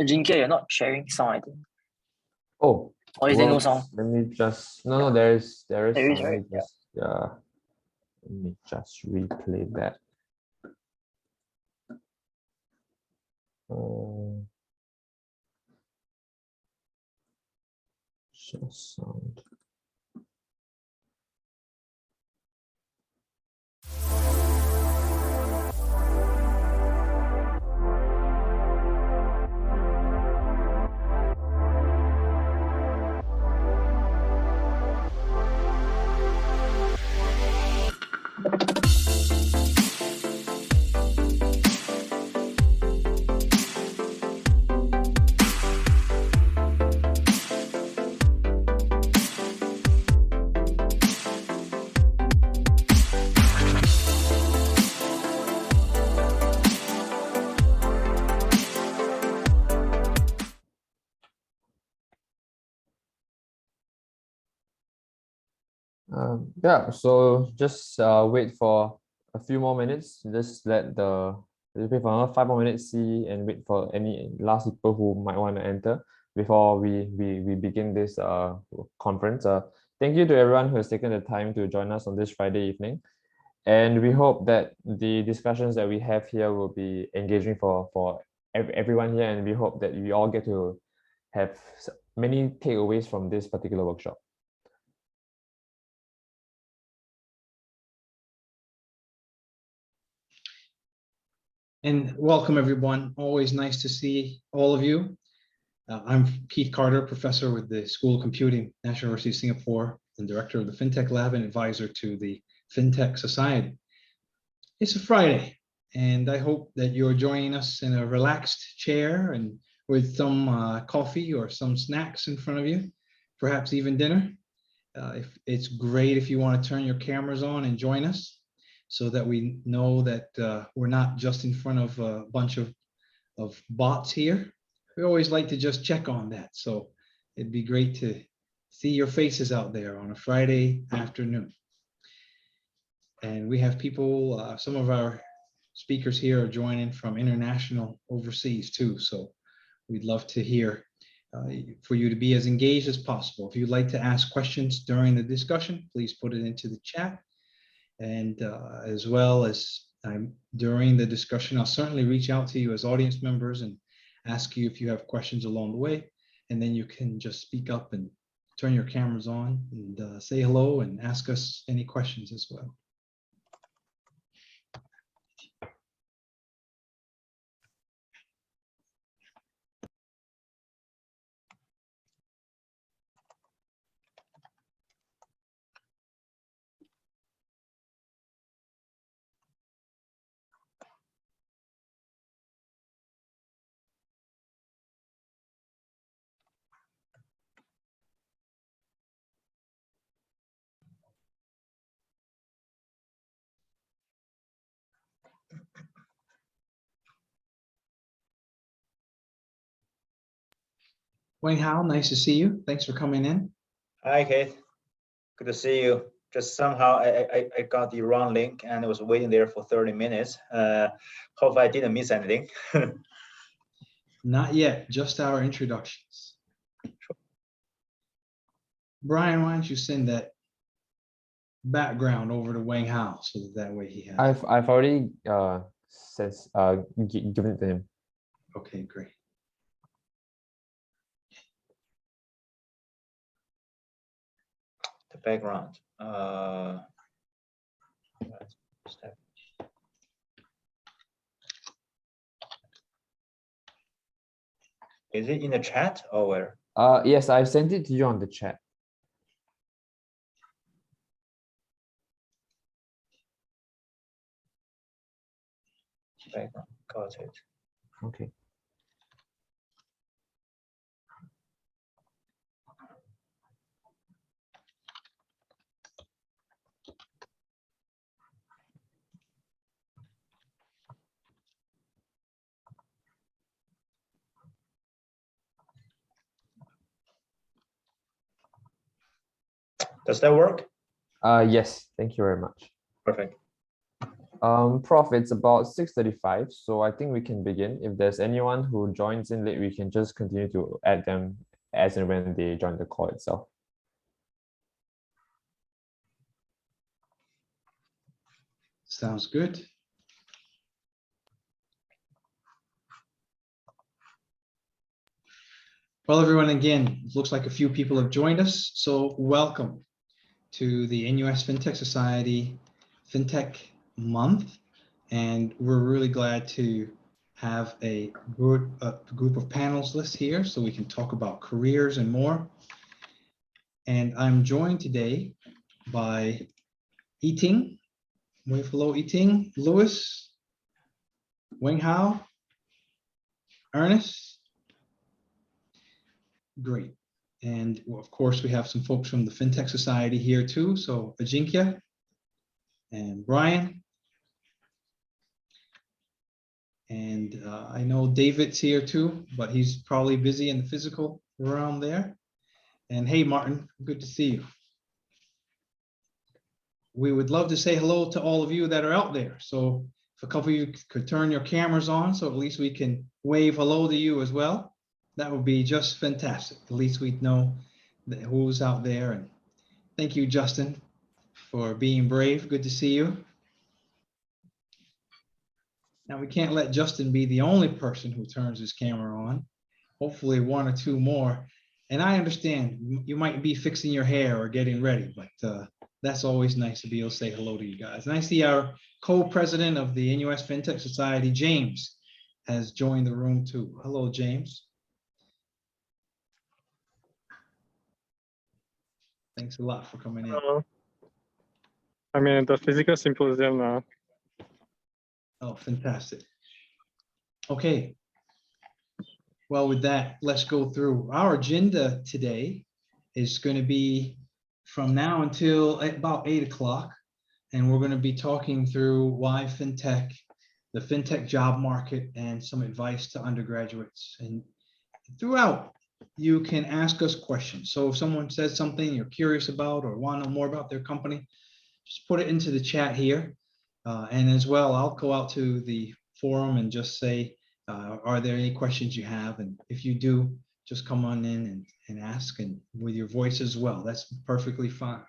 Jinkia, you're not sharing sound, I think. Oh, Or is there no sound? let me just, no, there is There is, sound. right? Let me just replay that. Just sound. Yeah, so just wait for a few more minutes. Just wait for another 5 more minutes, see and wait for any last people who might want to enter before we begin this conference. Thank you to everyone who has taken the time to join us on this Friday evening. And we hope that the discussions that we have here will be engaging for everyone here, and we hope that we all get to have many takeaways from this particular workshop. And welcome everyone. Always nice to see all of you. I'm Keith Carter, professor with the School of Computing, National University of Singapore, and director of the FinTech Lab and advisor to the FinTech Society. It's a Friday, and I hope that you're joining us in a relaxed chair and with some coffee or some snacks in front of you, perhaps even dinner. If it's great if you want to turn your cameras on and join us, so that we know that we're not just in front of a bunch of bots here. We always like to just check on that. So it'd be great to see your faces out there on a Friday afternoon. And we have people, some of our speakers here are joining from international overseas too. So we'd love to hear for you to be as engaged as possible. If you'd like to ask questions during the discussion, please put it into the chat. And as well as during the discussion, I'll certainly reach out to you as audience members and ask you if you have questions along the way. And then you can just speak up and turn your cameras on and say hello and ask us any questions as well. Wayne Hao, nice to see you. Thanks for coming in. Hi, Kate. Good to see you. Just somehow I got the wrong link and I was waiting there for 30 minutes. Hope I didn't miss anything. Not yet, just our introductions. Brian, why don't you send that background over to Wayne Hao so that way he has. I've already given it to him. Okay, great. The background. Is it in the chat or where? Yes, I sent it to you on the chat. Background, got it. Okay. Does that work? Yes, thank you very much. Perfect. Prof, it's about 6:35, so I think we can begin. If there's anyone who joins in late, we can just continue to add them as and when they join the call itself. Sounds good. Well, everyone, again, it looks like a few people have joined us. So welcome to the NUS Fintech Society Fintech Month. And we're really glad to have a group of panelists here so we can talk about careers and more. And I'm joined today by Yiting. Wave hello, Yiting, Louis, Weng Hao, Ernest. Great. And of course, we have some folks from the Fintech Society here too. So Ajinkya and Brian. And I know David's here too, but he's probably busy in the physical realm there. And hey, Martin, good to see you. We would love to say hello to all of you that are out there. So if a couple of you could turn your cameras on, so at least we can wave hello to you as well. That would be just fantastic. At least we'd know who's out there. And thank you, Justin, for being brave. Good to see you. Now, we can't let Justin be the only person who turns his camera on. Hopefully one or two more. And I understand you might be fixing your hair or getting ready, but that's always nice to be able to say hello to you guys. And I see our co-president of the NUS Fintech Society, James, has joined the room too. Hello, James. Thanks a lot for coming in. I'm in the physical symposium now. Oh, fantastic. Okay. Well, with that, let's go through. Our agenda today is going to be from now until about 8 o'clock. And we're going to be talking through why fintech, the fintech job market, and some advice to undergraduates. And throughout, you can ask us questions. So if someone says something you're curious about or want to know more about their company, just put it into the chat here. And as well, I'll go out to the forum and just say, are there any questions you have? And if you do, just come on in and ask, and with your voice as well. That's perfectly fine.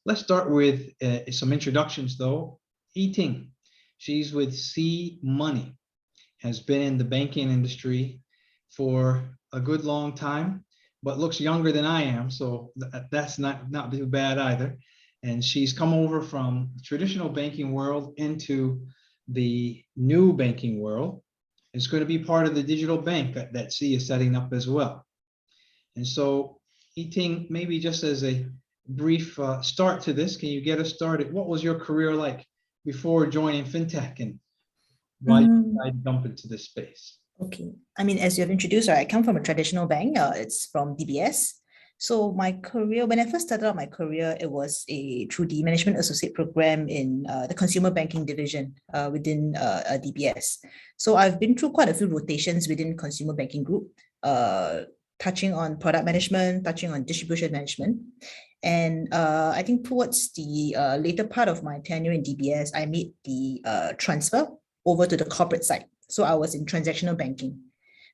Let's start with some introductions though. Yiting, she's with C Money, has been in the banking industry for a good long time, but looks younger than I am, so that's not too bad either. And she's come over from the traditional banking world into the new banking world. It's going to be part of the digital bank that C is setting up as well. And so, Yiting, maybe just as a brief start to this, can you get us started? What was your career like before joining fintech, and why did you jump into this space? Okay, I mean, as you have introduced, right, I come from a traditional bank. It's from DBS. So my career, when I first started out my career, it was through the management associate program in the consumer banking division within DBS. So I've been through quite a few rotations within consumer banking group, touching on product management, touching on distribution management. And I think towards the later part of my tenure in DBS, I made the transfer over to the corporate side. So I was in transactional banking.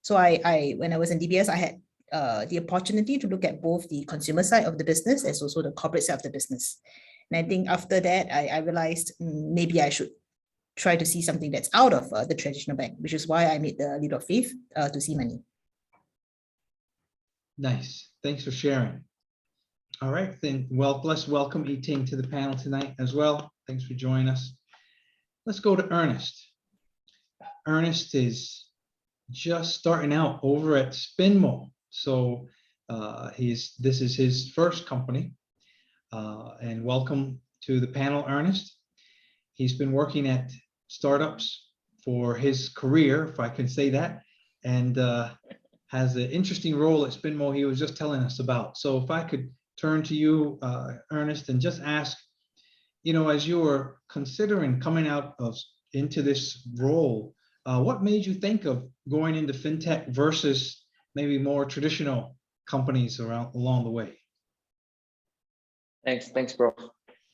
So when I was in DBS, I had the opportunity to look at both the consumer side of the business as also the corporate side of the business. And I think after that, I realized maybe I should try to see something that's out of the traditional bank, which is why I made the leap of faith to C Money. Nice. Thanks for sharing. All right, then, well, let's welcome Yiting to the panel tonight as well. Thanks for joining us. Let's go to Ernest. Ernest is just starting out over at Spinmo. So this is his first company. And welcome to the panel, Ernest. He's been working at startups for his career, if I can say that, and has an interesting role at Spinmo he was just telling us about. So if I could turn to you, Ernest, and just ask, you know, as you were considering coming out into this role, what made you think of going into fintech versus maybe more traditional companies along the way? Thanks, bro.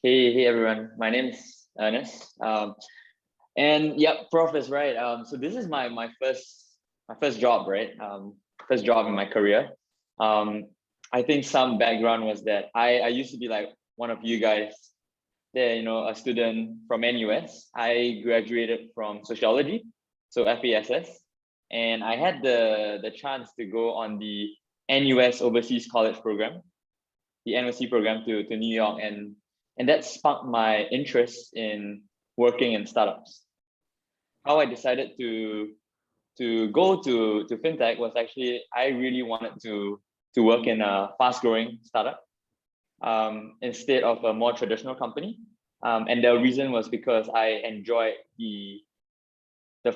Hey, everyone. My name's Ernest. And yeah, Prof is right. So this is my first job, right? First job in my career. I think some background was that I used to be like one of you guys there, you know, a student from NUS. I graduated from sociology, so FASS, and I had the chance to go on the NUS Overseas College Program, the NOC program to New York, and that sparked my interest in working in startups. How I decided to go to fintech was actually I really wanted to work in a fast-growing startup instead of a more traditional company. And the reason was because I enjoyed the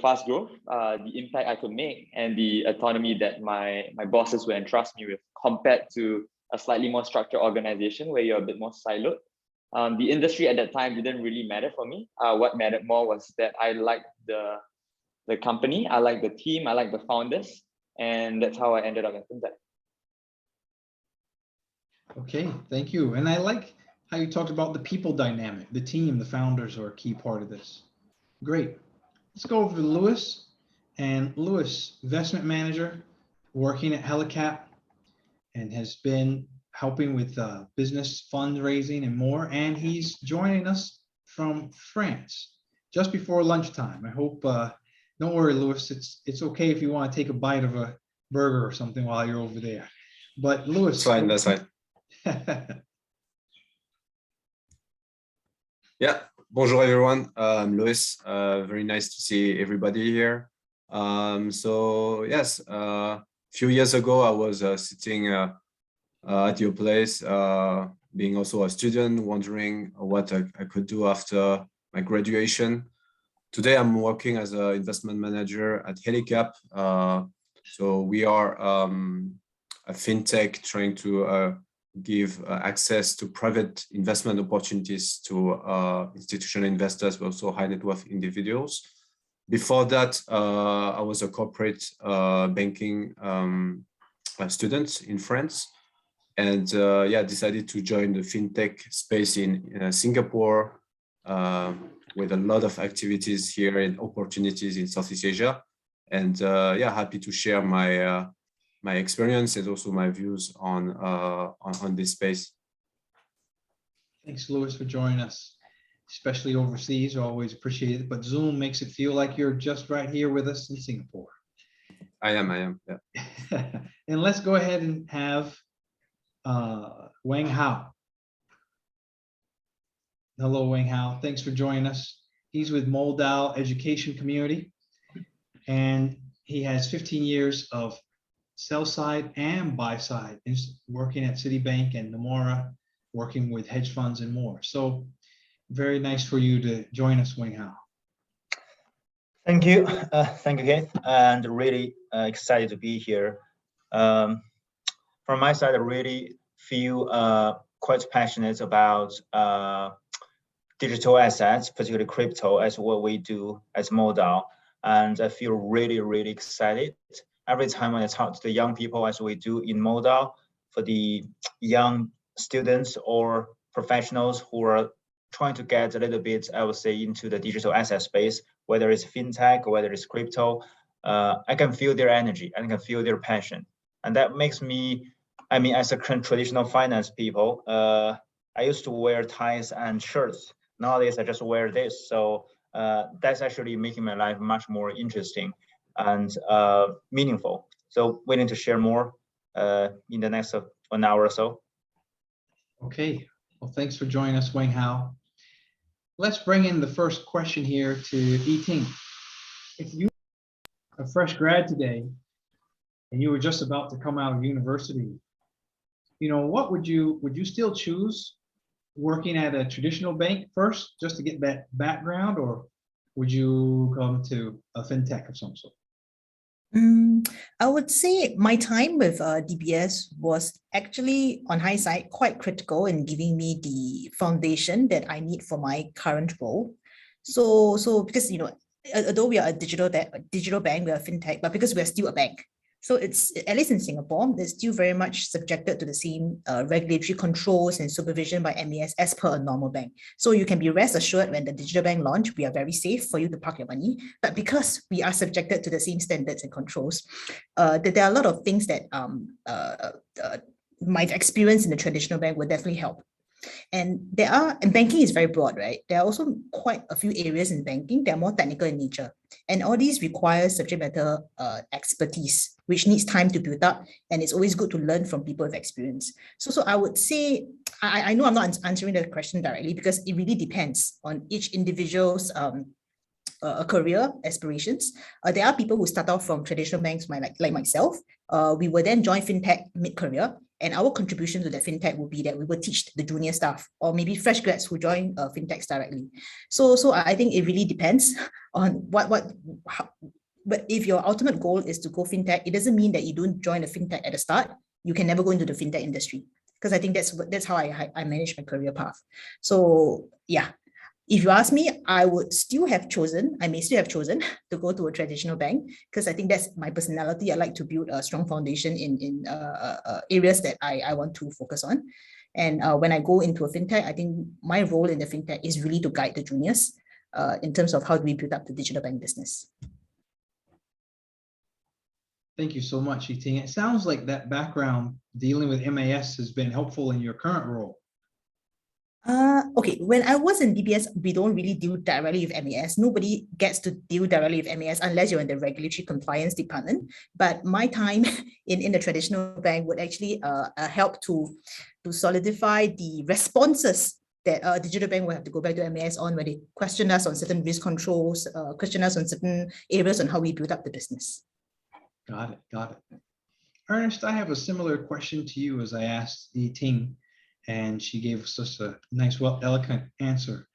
fast growth, the impact I could make, and the autonomy that my bosses would entrust me with, compared to a slightly more structured organization where you're a bit more siloed. The industry at that time didn't really matter for me. What mattered more was that I liked the company, I liked the team, I liked the founders, and that's how I ended up in fintech. Okay, thank you. And I like how you talked about the people dynamic, the team, the founders are a key part of this. Great. Let's go over to Lewis. And Lewis, investment manager, working at Helicap, and has been helping with business fundraising and more. And he's joining us from France just before lunchtime. I hope, don't worry, Lewis, it's okay if you want to take a bite of a burger or something while you're over there. But Lewis. That's fine, that's fine. Yeah, bonjour everyone. I'm Louis. Very nice to see everybody here. So yes, a few years ago I was sitting at your place, being also a student, wondering what I could do after my graduation. Today I'm working as an investment manager at Helicap. So we are a fintech trying to give access to private investment opportunities to institutional investors, but also high net worth individuals. Before that, I was a corporate banking student in France, and yeah, decided to join the fintech space in Singapore with a lot of activities here and opportunities in Southeast Asia. And yeah, happy to share my experience and also my views on this space. Thanks, Louis, for joining us, especially overseas. Always appreciate it. But Zoom makes it feel like you're just right here with us in Singapore. I am, yeah. And let's go ahead and have Wang Hao. Hello, Wang Hao. Thanks for joining us. He's with Moldau Education Community, and he has 15 years of sell side and buy side, working at Citibank and Nomura, working with hedge funds and more. So very nice for you to join us, Wang Hao. Thank you. Thank you, Keith. And really excited to be here. From my side, I really feel quite passionate about digital assets, particularly crypto, as what we do as Moldau. And I feel really, really excited every time when I talk to the young people, as we do in Moldau, for the young students or professionals who are trying to get a little bit, I would say, into the digital asset space, whether it's fintech or whether it's crypto, I can feel their energy, I can feel their passion. And that makes me, I mean, as a traditional finance people, I used to wear ties and shirts. Nowadays, I just wear this. So that's actually making my life much more interesting and meaningful. So willing to share more in the next 1 hour or so. Okay, well, thanks for joining us, Wang Hao. Let's bring in the first question here to Yiting. If you were a fresh grad today and you were just about to come out of university, you know, what would you still choose working at a traditional bank first just to get that background, or would you come to a fintech of some sort? I would say my time with DBS was actually, on hindsight, quite critical in giving me the foundation that I need for my current role. So because, you know, although we are a digital bank, we are a fintech, but because we are still a bank, So it's, at least in Singapore, it's still very much subjected to the same regulatory controls and supervision by MES as per a normal bank. So you can be rest assured when the digital bank launch, we are very safe for you to park your money. But because we are subjected to the same standards and controls, there are a lot of things that my experience in the traditional bank will definitely help. And banking is very broad, right? There are also quite a few areas in banking that are more technical in nature. And all these require subject matter expertise, which needs time to build up. And it's always good to learn from people with experience. So I would say, I know I'm not answering the question directly because it really depends on each individual's career aspirations. There are people who start off from traditional banks, like myself. We will then join fintech mid-career, and our contribution to the fintech will be that we will teach the junior staff or maybe fresh grads who join fintechs directly. So I think it really depends on how, but if your ultimate goal is to go fintech, it doesn't mean that you don't join a fintech at the start. You can never go into the fintech industry, because I think that's how I manage my career path. So yeah. If you ask me, I may still have chosen to go to a traditional bank, because I think that's my personality. I like to build a strong foundation in areas that I want to focus on. And when I go into a fintech, I think my role in the fintech is really to guide the juniors in terms of how do we build up the digital bank business. Thank you so much, Yi-Ting. It sounds like that background dealing with MAS has been helpful in your current role. Okay, when I was in DBS, we don't really deal directly with MES. Nobody gets to deal directly with MES unless you're in the regulatory compliance department. But my time in the traditional bank would actually help to solidify the responses that a digital bank will have to go back to MES on, where they question us on certain risk controls, question us on certain areas on how we build up the business. Got it. Ernest, I have a similar question to you as I asked Yi-Ting, and she gave us such a nice, eloquent answer.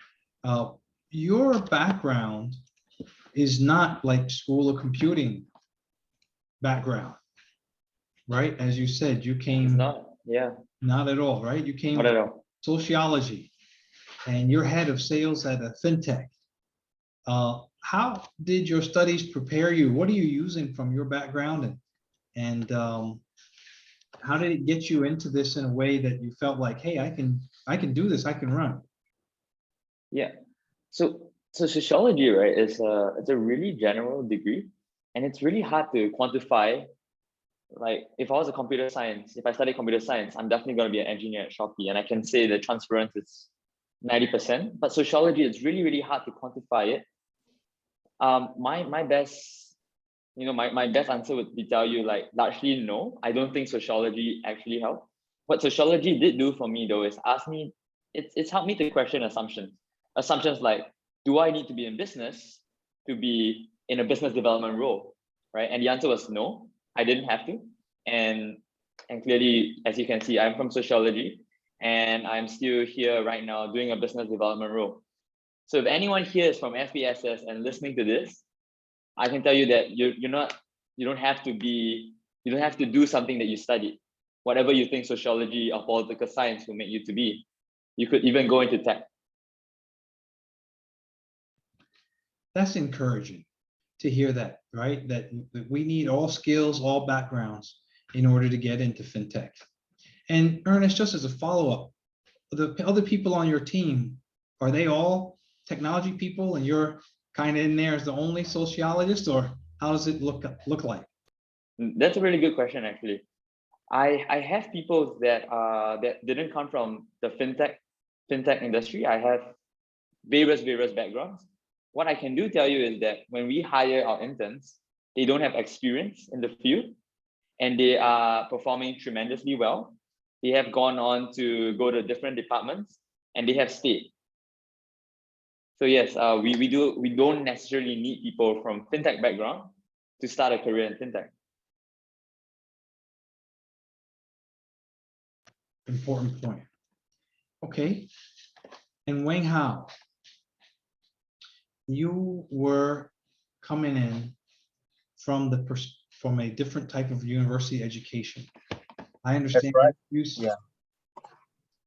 Your background is not like School of Computing background, right? As you said, you came not at all, right? You came not at all. Sociology, and you're head of sales at a fintech. How did your studies prepare you? What are you using from your background, and how did it get you into this in a way that you felt like, hey, I can do this, I can run? Yeah. So sociology, right, it's a really general degree, and it's really hard to quantify. Like if I was a computer science, if I studied computer science, I'm definitely going to be an engineer at Shopee, and I can say the transference is 90%. But sociology, it's really, really hard to quantify it. My best, my best answer would be tell you like largely no. I don't think sociology actually helped. What sociology did do for me though is it's helped me to question assumptions. Assumptions like, do I need to be in business to be in a business development role, right? And the answer was no, I didn't have to. And clearly, as you can see, I'm from sociology, and I'm still here right now doing a business development role. So if anyone here is from FBSS and listening to this, I can tell you that you don't have to do something that you studied. Whatever you think sociology or political science will make you to be, you could even go into tech. That's encouraging to hear that, right? That we need all skills, all backgrounds in order to get into fintech. And Ernest, just as a follow-up, the other people on your team, are they all technology people and you're kind of in there as the only sociologist, or how does it look like? That's a really good question, actually. I have people that didn't come from the fintech industry. I have various backgrounds. What I can tell you is that when we hire our interns, they don't have experience in the field, and they are performing tremendously well. They have gone on to go to different departments, and they have stayed. So yes, we don't necessarily need people from fintech background to start a career in fintech. Important point. Okay. And Wang Hao, you were coming in from a different type of university education. I understand. That's right.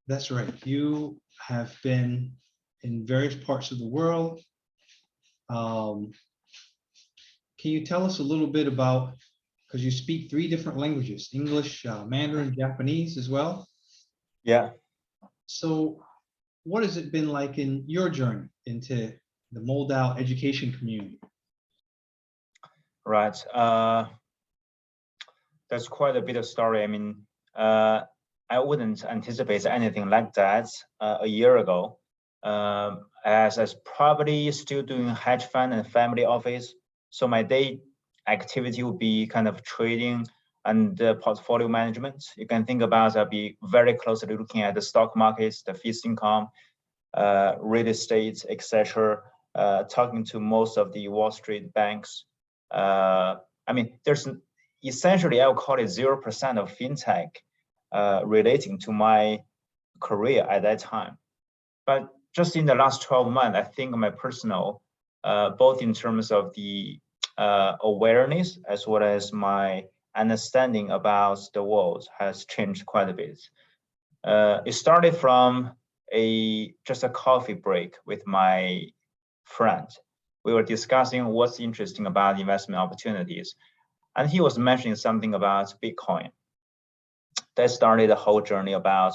That's right. You have been in various parts of the world. Can you tell us a little bit about because you speak 3 different languages, English, Mandarin, Japanese as well. Yeah. So what has it been like in your journey into the Moldau education community? Right. That's quite a bit of story. I mean, I wouldn't anticipate anything like that a year ago. As I was probably still doing hedge fund and family office, so my day activity would be kind of trading and portfolio management. You can think about I'll be very closely looking at the stock markets, the fixed income, real estate, etc. Talking to most of the Wall Street banks. I mean, there's essentially, I would call it 0% of fintech relating to my career at that time. But just in the last 12 months, I think my personal, both in terms of the awareness as well as my understanding about the world has changed quite a bit. It started from just a coffee break with my friend. We were discussing what's interesting about investment opportunities. And he was mentioning something about Bitcoin. That started the whole journey about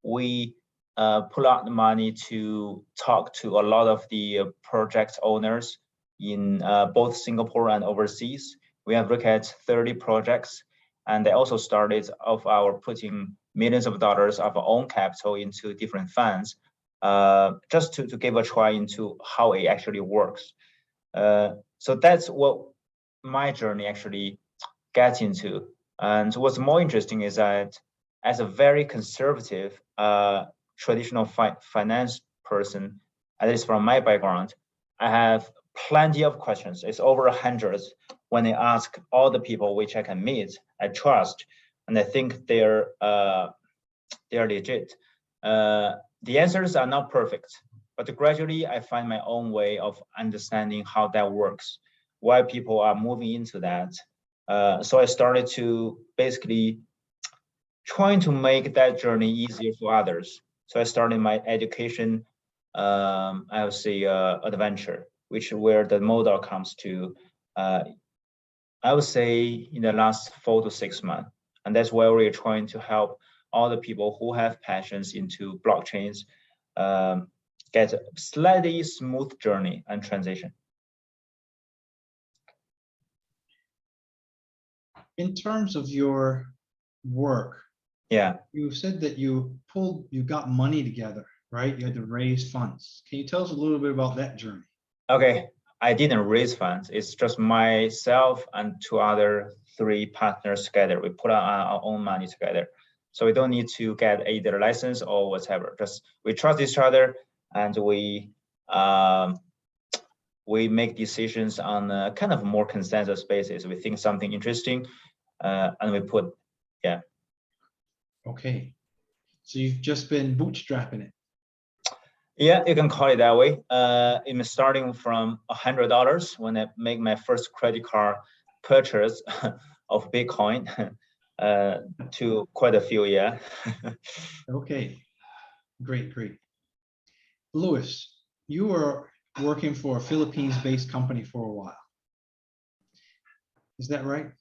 we pull out the money to talk to a lot of the project owners in both Singapore and overseas. We have looked at 30 projects, and they also started of our putting millions of dollars of our own capital into different funds, just to give a try into how it actually works. So that's what my journey actually gets into. And what's more interesting is that as a very conservative, traditional finance person, at least from my background, I have plenty of questions. It's over 100 when I ask all the people which I can meet, I trust, and I think they're legit. The answers are not perfect, but gradually I find my own way of understanding how that works, why people are moving into that. So I started to basically trying to make that journey easier for others. So I started my education, I would say, adventure, which where the Moldau comes to, I would say in the last 4 to 6 months. And that's where we're trying to help all the people who have passions into blockchains get a slightly smooth journey and transition. In terms of your work, yeah, you said that you got money together, right? You had to raise funds. Can you tell us a little bit about that journey? Okay, I didn't raise funds. It's just myself and 2 other 3 partners together. We put our own money together. So we don't need to get either license or whatever. Just we trust each other, and we make decisions on a kind of more consensus basis. We think something interesting, and we put, yeah. Okay, so you've just been bootstrapping it. Yeah, you can call it that way. I'm starting from $100 when I make my first credit card purchase of Bitcoin to quite a few, yeah. Okay, great. Louis, you were working for a Philippines-based company for a while. Is that right?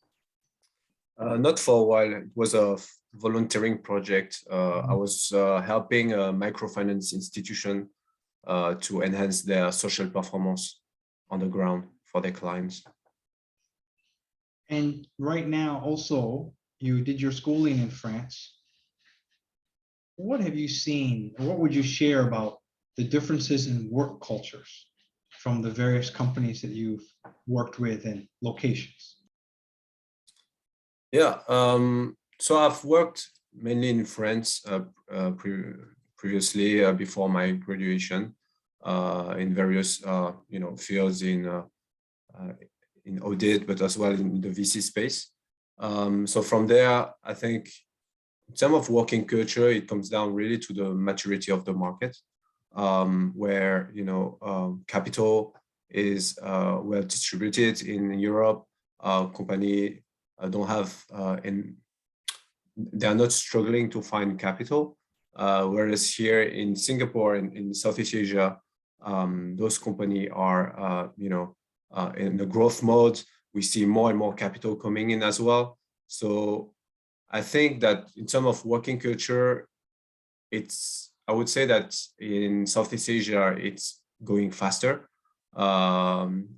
Not for a while. It was a volunteering project. I was helping a microfinance institution to enhance their social performance on the ground for their clients. And right now also, you did your schooling in France. What have you seen, or what would you share about the differences in work cultures from the various companies that you've worked with and locations? Yeah, so I've worked mainly in France previously before my graduation in various fields in audit, but as well in the VC space. So from there, I think in terms of working culture, it comes down really to the maturity of the market, where capital is well distributed in Europe. Company don't have they are not struggling to find capital, whereas here in Singapore and in Southeast Asia, those companies are in the growth mode. we see more and more capital coming in as well. So I think that in terms of working culture, I would say that in Southeast Asia, it's going faster.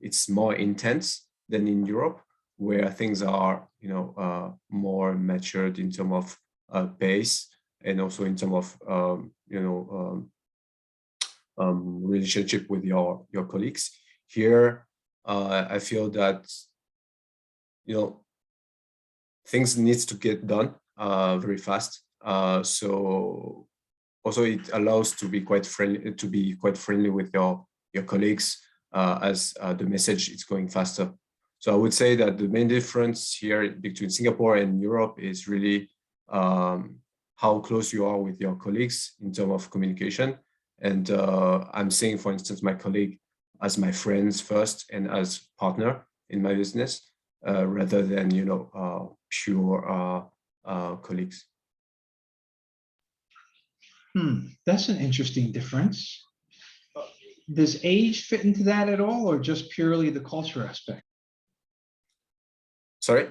It's more intense than in Europe, where things are, more matured in terms of pace, and also in terms of, relationship with your colleagues. Here, I feel that, things needs to get done very fast. So also it allows to be quite friendly with your colleagues, as the message is going faster. So I would say that the main difference here between Singapore and Europe is really how close you are with your colleagues in terms of communication. And I'm seeing, for instance, my colleague as my friends first and as partner in my business, rather than, pure colleagues. That's an interesting difference. Does age fit into that at all, or just purely the culture aspect? Sorry?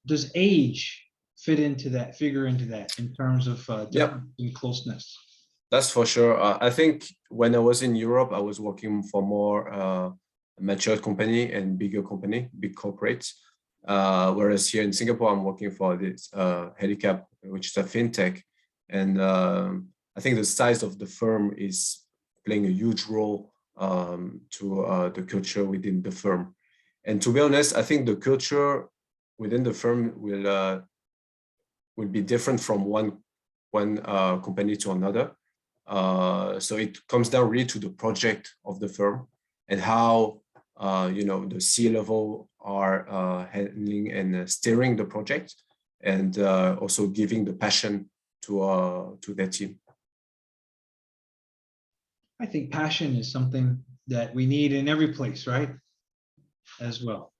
Does age figure into that in terms of difference in closeness? That's for sure. I think when I was in Europe, I was working for more mature company and bigger company, big corporates. Whereas here in Singapore, I'm working for this Handicap, which is a fintech. And I think the size of the firm is playing a huge role to the culture within the firm. And to be honest, I think the culture within the firm will be different from one company to another. So it comes down really to the project of the firm and how the C-level are handling and steering the project, and also giving the passion to their team. I think passion is something that we need in every place, right? As well.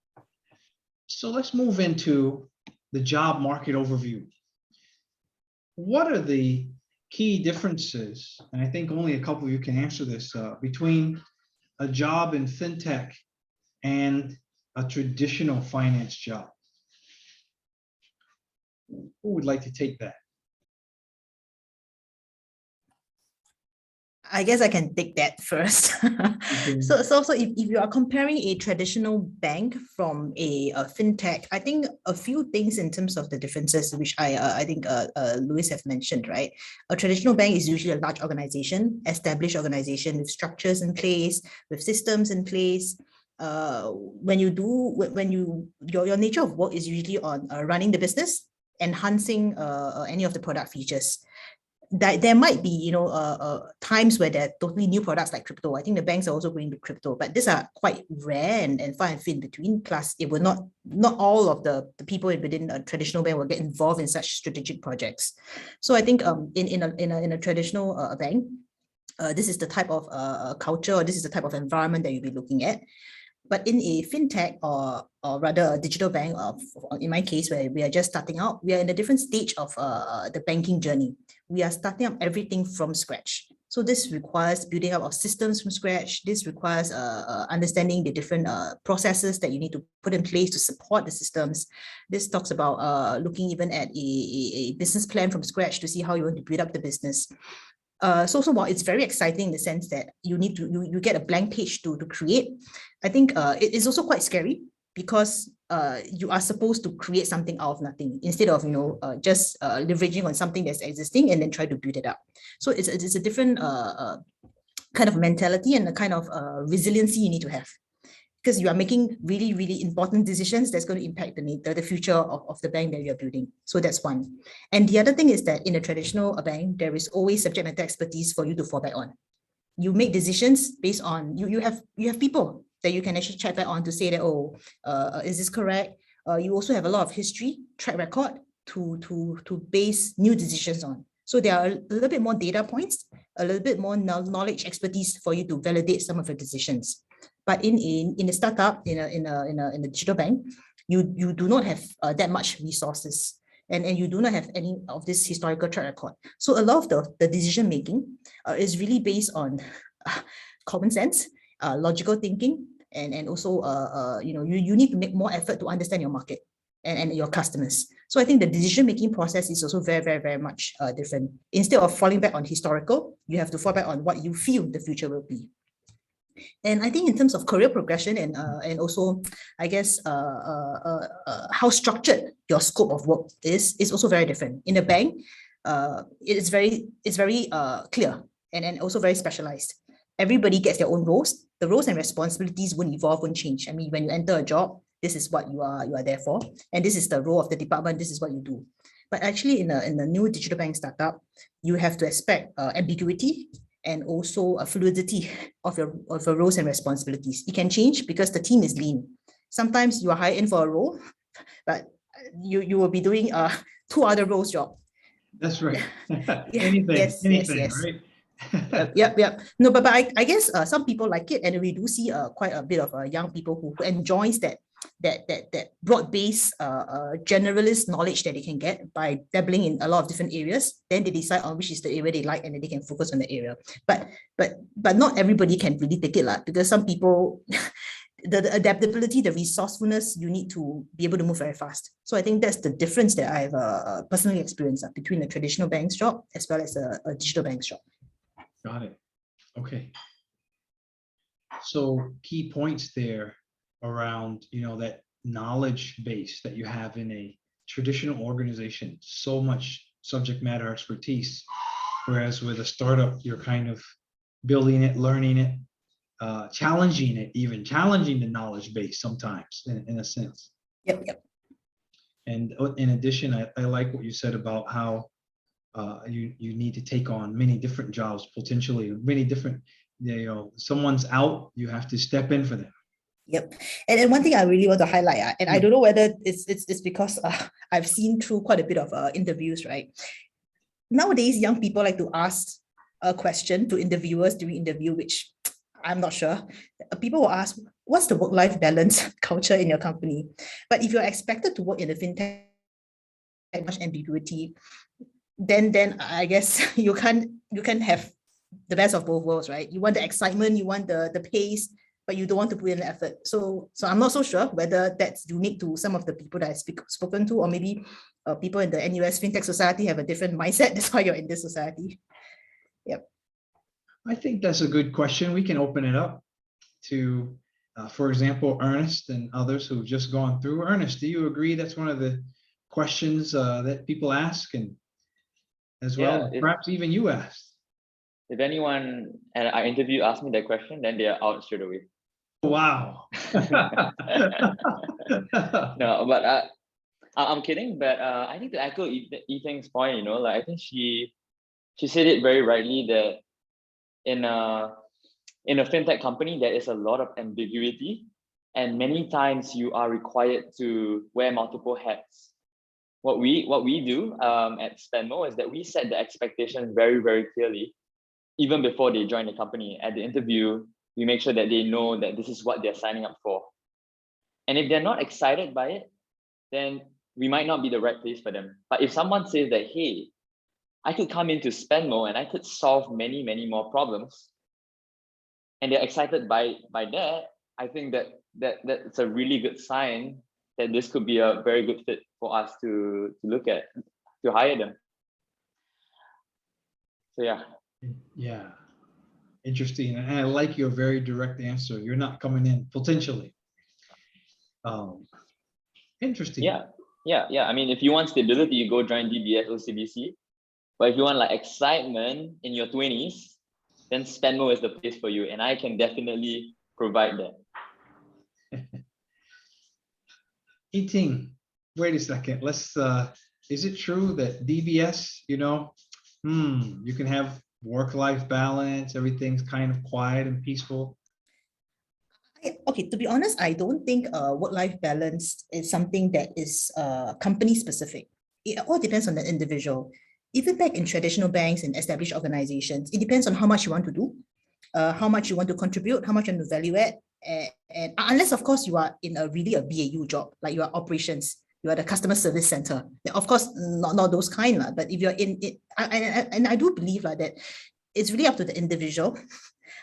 So let's move into the job market overview. What are the key differences, and I think only a couple of you can answer this, between a job in fintech and a traditional finance job? Who would like to take that? I guess I can take that first. So if you are comparing a traditional bank from a fintech, I think a few things in terms of the differences, which I think Louis have mentioned, right? A traditional bank is usually a large organization, established organization with structures in place, with systems in place. Your nature of work is usually on running the business, enhancing any of the product features. There might be, times where there are totally new products like crypto. I think the banks are also going to crypto, but these are quite rare and far and few in between. Plus, it will not all of the people within a traditional bank will get involved in such strategic projects. So I think in a traditional bank, this is the type of culture, or this is the type of environment that you'll be looking at. But in a fintech or rather a digital bank, in my case, where we are just starting out, we are in a different stage of the banking journey. We are starting up everything from scratch. So this requires building up of systems from scratch. This requires understanding the different processes that you need to put in place to support the systems. This talks about looking even at a business plan from scratch to see how you want to build up the business. So while it's very exciting in the sense that you get a blank page to create, I think it is also quite scary, because you are supposed to create something out of nothing instead of just leveraging on something that's existing and then try to build it up. So it's a different kind of mentality and a kind of resiliency you need to have, because you are making really, really important decisions that's going to impact the future of the bank that you're building. So that's one. And the other thing is that in a traditional bank, there is always subject matter expertise for you to fall back on. You make decisions based on, you have people that you can actually check back on to say that, is this correct? You also have a lot of history, track record to base new decisions on. So there are a little bit more data points, a little bit more knowledge, expertise for you to validate some of your decisions. But in a startup, in a digital bank, you do not have that much resources, and you do not have any of this historical track record. So a lot of the decision making is really based on common sense, logical thinking, and also you need to make more effort to understand your market and your customers. So I think the decision-making process is also very, very, very much different. Instead of falling back on historical, you have to fall back on what you feel the future will be. And I think in terms of career progression and also, I guess, how structured your scope of work is also very different. In a bank, it's very clear and also very specialized. Everybody gets their own roles. The roles and responsibilities won't evolve, won't change. I mean, when you enter a job, this is what you are there for, and this is the role of the department. This is what you do. But actually, in a new digital bank startup, you have to expect ambiguity and also a fluidity of your roles and responsibilities. It can change because the team is lean. Sometimes you are hired in for a role, but you will be doing 2 other roles job. That's right. Anything, yes. Right? Yep. No, but I guess some people like it, and we do see quite a bit of young people who enjoys that broad-based generalist knowledge that they can get by dabbling in a lot of different areas. Then they decide on which is the area they like, and then they can focus on the area. But not everybody can really take it, because some people the adaptability, the resourcefulness, you need to be able to move very fast. So I think that's the difference that I've personally experienced between a traditional bank's job as well as a digital bank's job. Got it. Okay. So key points there around, that knowledge base that you have in a traditional organization, so much subject matter expertise, whereas with a startup, you're kind of building it, learning it, challenging it, even challenging the knowledge base sometimes in a sense. Yep. And in addition, I like what you said about how you need to take on many different jobs, potentially many different, someone's out, you have to step in for them. Yep. And one thing I really want to highlight, and I don't know whether it's because I've seen through quite a bit of interviews, right? Nowadays, young people like to ask a question to interviewers during interview, which I'm not sure. People will ask, what's the work-life balance culture in your company? But if you're expected to work in the fintech, much ambiguity, then I guess you can't have the best of both worlds, right? You want the excitement, you want the pace, but you don't want to put in the effort. So I'm not so sure whether that's unique to some of the people that I've spoken to, or maybe people in the NUS Fintech society have a different mindset. That's why you're in this society. Yep. I think that's a good question. We can open it up to, for example, Ernest and others who've just gone through. Ernest, do you agree that's one of the questions that people ask, and as well, perhaps even you asked? If anyone at our interview asks me that question, then they are out straight away. Wow. No, but I'm kidding. But I think to echo Yifeng's point, I think she said it very rightly that in a fintech company there is a lot of ambiguity, and many times you are required to wear multiple hats. What we do at Spenmo is that we set the expectations very, very clearly, even before they join the company. At the interview, we make sure that they know that this is what they're signing up for. And if they're not excited by it, then we might not be the right place for them. But if someone says that, hey, I could come into Spenmo and I could solve many, many more problems, and they're excited by that, I think that's a really good sign that this could be a very good fit for us to look at, to hire them. So yeah. Yeah, interesting. And I like your very direct answer. You're not coming in potentially. Interesting. Yeah. I mean, if you want stability, you go join DBS or CBC. But if you want excitement in your 20s, then Spenmo is the place for you, and I can definitely provide that. Eating. Wait a second. Let's. Is it true that DBS? You can have work-life balance. Everything's kind of quiet and peaceful. Okay, to be honest, I don't think work-life balance is something that is company specific. It all depends on the individual. Even back in traditional banks and established organizations, it depends on how much you want to do, how much you want to contribute, how much you want to value add, and unless of course you are in a BAU job, like you are operations, you are the customer service center. Of course, not those kind, but if you're in it, and I do believe that it's really up to the individual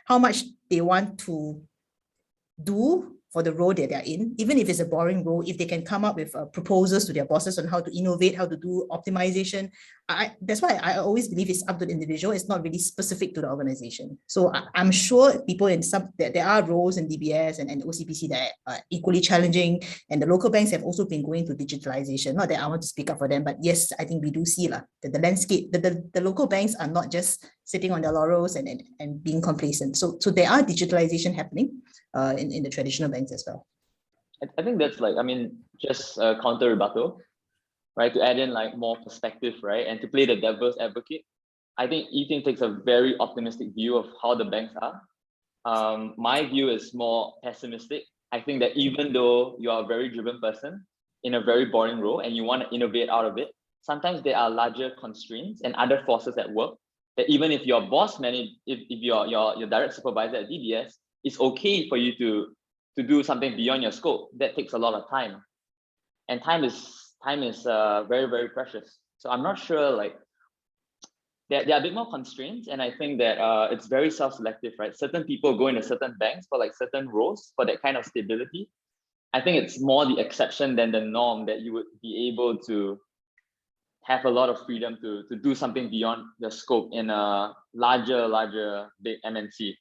how much they want to do for the role that they're in, even if it's a boring role, if they can come up with proposals to their bosses on how to innovate, how to do optimization, that's why I always believe it's up to the individual. It's not really specific to the organization. So I'm sure people in there are roles in DBS and OCBC that are equally challenging, and the local banks have also been going to digitalization. Not that I want to speak up for them, but yes, I think we do see that the landscape, the local banks are not just sitting on their laurels and being complacent. So there are digitalization happening in the traditional banks as well. I think that's like, I mean, just a counter rebuttal, right? To add in like more perspective, right? And to play the devil's advocate, I think Ethan takes a very optimistic view of how the banks are. My view is more pessimistic. I think that even though you are a very driven person in a very boring role and you want to innovate out of it, sometimes there are larger constraints and other forces at work that even if your boss if your direct supervisor at DBS, it's okay for you to do something beyond your scope. That takes a lot of time, and time is very, very precious. So I'm not sure, like there are a bit more constraints, and I think that it's very self-selective, right? Certain people go into certain banks for like certain roles for that kind of stability. I think it's more the exception than the norm that you would be able to have a lot of freedom to do something beyond the scope in a larger big MNC.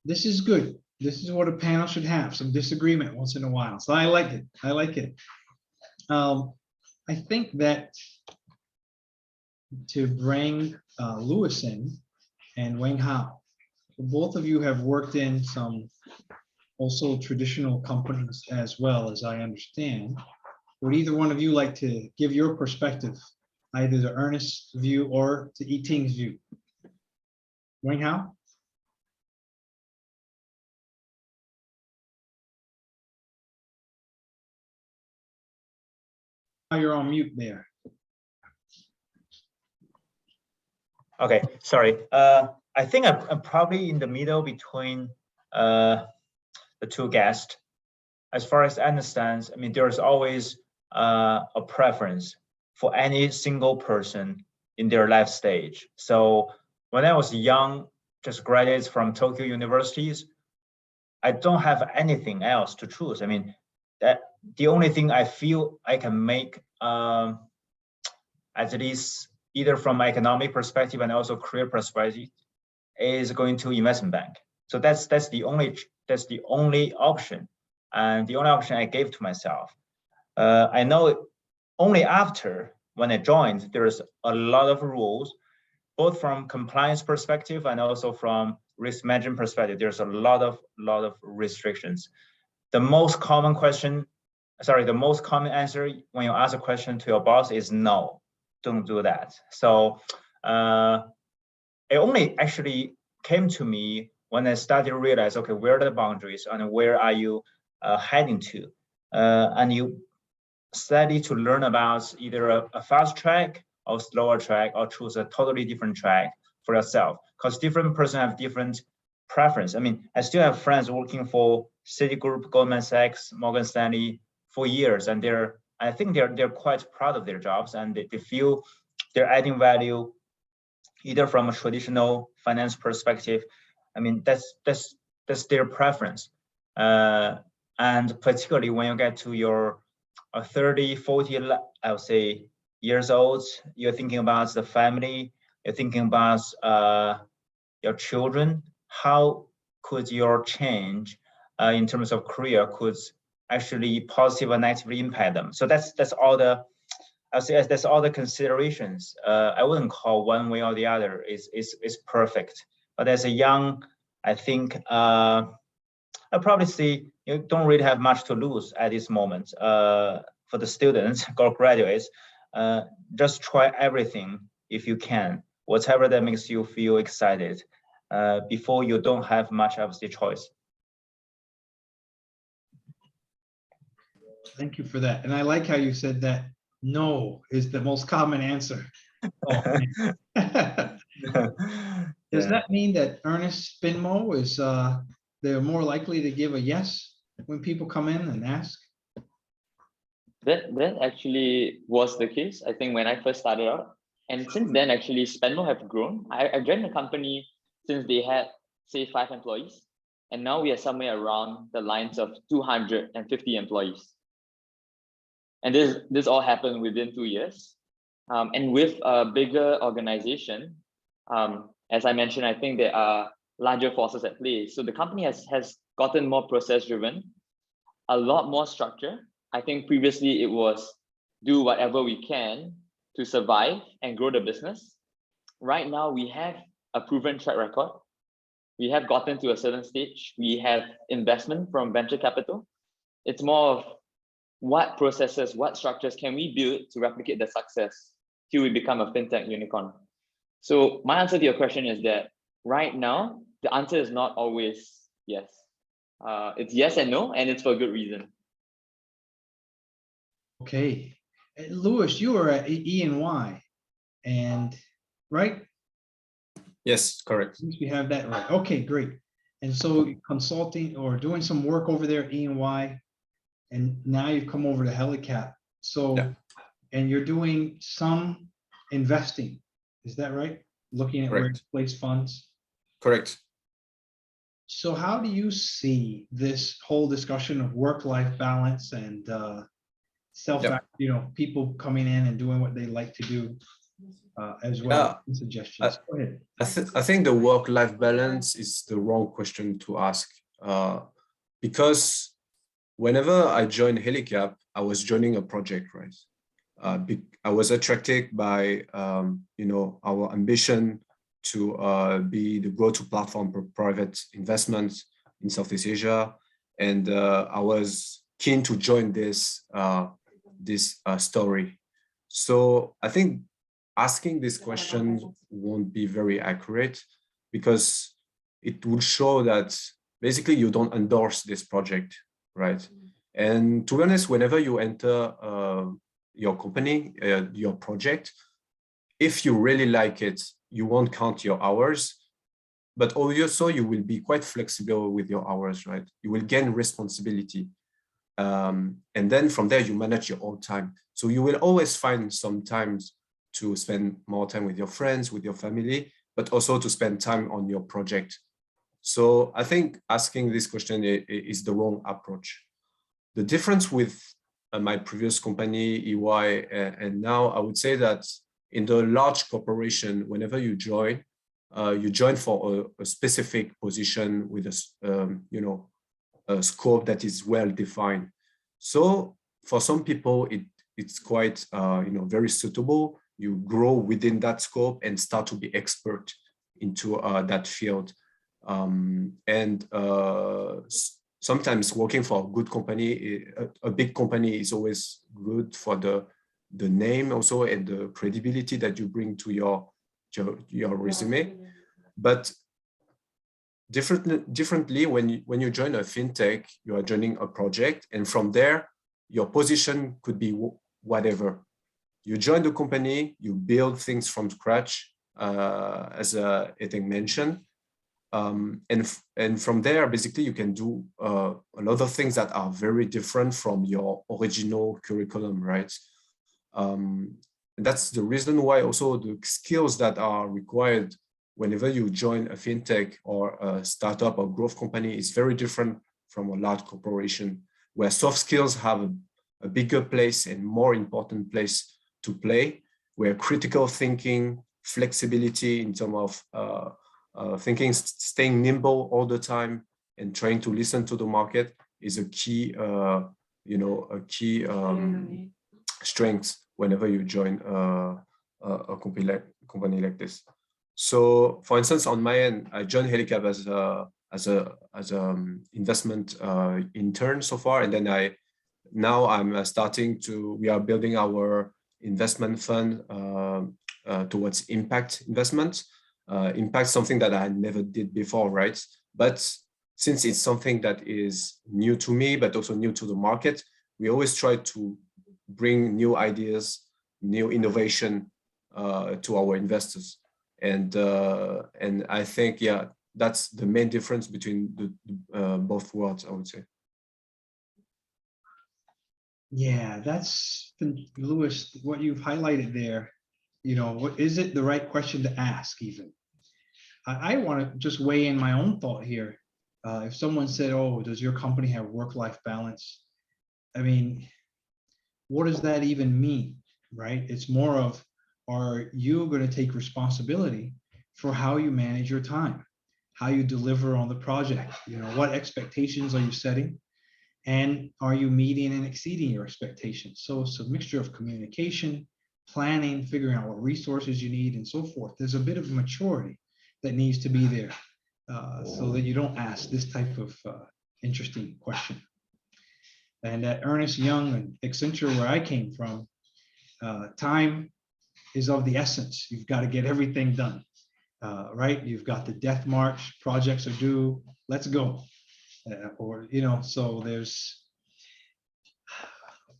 This is good. This is what a panel should have, some disagreement once in a while. So I like it. I like it. I think that to bring Louis in and Wang Hao, both of you have worked in some also traditional companies as well, as I understand. Would either one of you like to give your perspective, either to Ernest's view or to Yiting's view? Wang Hao? You're on mute there. Okay, sorry. I think I'm probably in the middle between the two guests. As far as I understand, I mean, there's always a preference for any single person in their life stage. So when I was young, just graduated from Tokyo universities, I don't have anything else to choose. I mean, that the only thing I feel I can make, at least either from economic perspective and also career perspective, is going to investment bank. So that's the only option, and the only option I gave to myself. I know only after when I joined, there's a lot of rules, both from compliance perspective and also from risk management perspective. There's a lot of restrictions. The most common answer when you ask a question to your boss is no, don't do that. So it only actually came to me when I started to realize, okay, where are the boundaries and where are you heading to? And you study to learn about either a fast track or slower track, or choose a totally different track for yourself, because different person have different preference. I mean, I still have friends working for Citigroup, Goldman Sachs, Morgan Stanley for years, and I think they're quite proud of their jobs, and they feel they're adding value either from a traditional finance perspective. I mean, that's their preference. And particularly when you get to your 30, 40, I would say, years old, you're thinking about the family, you're thinking about your children. How could your change in terms of career could actually positive and negatively impact them? So that's all the, I would say that's all the considerations. I wouldn't call one way or the other is perfect. But as a young, I think I'll probably say you don't really have much to lose at this moment. For the students or graduates, just try everything if you can, whatever that makes you feel excited, before you don't have much of the choice. Thank you for that. And I like how you said that no is the most common answer. Oh, does that mean that Ernest Spinmo is they're more likely to give a yes when people come in and ask? That actually was the case, I think, when I first started out. And since then, actually, Spenmo have grown. I joined the company since they had, say, 5 employees. And now we are somewhere around the lines of 250 employees. And this all happened within 2 years. And with a bigger organization, as I mentioned, I think there are larger forces at play. So the company has gotten more process driven, a lot more structure. I think previously it was do whatever we can to survive and grow the business. Right now we have a proven track record. We have gotten to a certain stage. We have investment from venture capital. It's more of what processes, what structures can we build to replicate the success till we become a fintech unicorn. So my answer to your question is that right now, the answer is not always yes. It's yes and no, and it's for good reason. Okay. Louis, you are at E&Y, and right? Yes, correct. Since we have that right. Okay, great. And so consulting or doing some work over there at E&Y, and now you've come over to Helicap. So, Yeah. And you're doing some investing, is that right? Looking at where to Correct. place funds. Correct. So how do you see this whole discussion of work-life balance and people coming in and doing what they like to do as well? Suggestions. Go ahead. I think the work-life balance is the wrong question to ask because whenever I joined Helicap, I was joining a project, right? I was attracted by our ambition to be the go-to platform for private investments in Southeast Asia, and I was keen to join this story. So I think asking this question won't be very accurate because it would show that basically you don't endorse this project, right? And to be honest, whenever you enter your company, your project, if you really like it, you won't count your hours, but also you will be quite flexible with your hours, right? You will gain responsibility. And then from there, you manage your own time. So you will always find some times to spend more time with your friends, with your family, but also to spend time on your project. So I think asking this question is the wrong approach. The difference with my previous company, EY, and now I would say that in the large corporation, whenever you join for a specific position with a scope that is well defined. So for some people, it's quite very suitable. You grow within that scope and start to be expert into that field. Sometimes working for a good company, a big company, is always good for the name also and the credibility that you bring to your resume. But differently, when you join a fintech, you are joining a project, and from there, your position could be whatever. You join the company, you build things from scratch, as I think mentioned. And from there, basically, you can do a lot of things that are very different from your original curriculum, right? And that's the reason why also the skills that are required whenever you join a fintech or a startup or growth company is very different from a large corporation, where soft skills have a bigger place and more important place to play, where critical thinking, flexibility in terms of thinking, staying nimble all the time and trying to listen to the market is a key, strength whenever you join a company like this. So, for instance, on my end, I joined Helicap as a investment intern so far, and then now I'm starting to. We are building our investment fund towards impact investments. Impact, something that I never did before, right? But since it's something that is new to me, but also new to the market, we always try to bring new ideas, new innovation to our investors. And I think, yeah, that's the main difference between both worlds, I would say. Yeah, that's, Louis, what you've highlighted there. What is it the right question to ask even? I want to just weigh in my own thought here. If someone said, oh, does your company have work-life balance? I mean, what does that even mean, right? It's more of, are you going to take responsibility for how you manage your time, how you deliver on the project? You know, what expectations are you setting? And are you meeting and exceeding your expectations? So it's a mixture of communication, planning, figuring out what resources you need, and so forth. There's a bit of maturity that needs to be there so that you don't ask this type of interesting question. And at Ernst Young and Accenture, where I came from, time is of the essence. You've got to get everything done, right? You've got the death march, projects are due, let's go. Or, you know, so there's,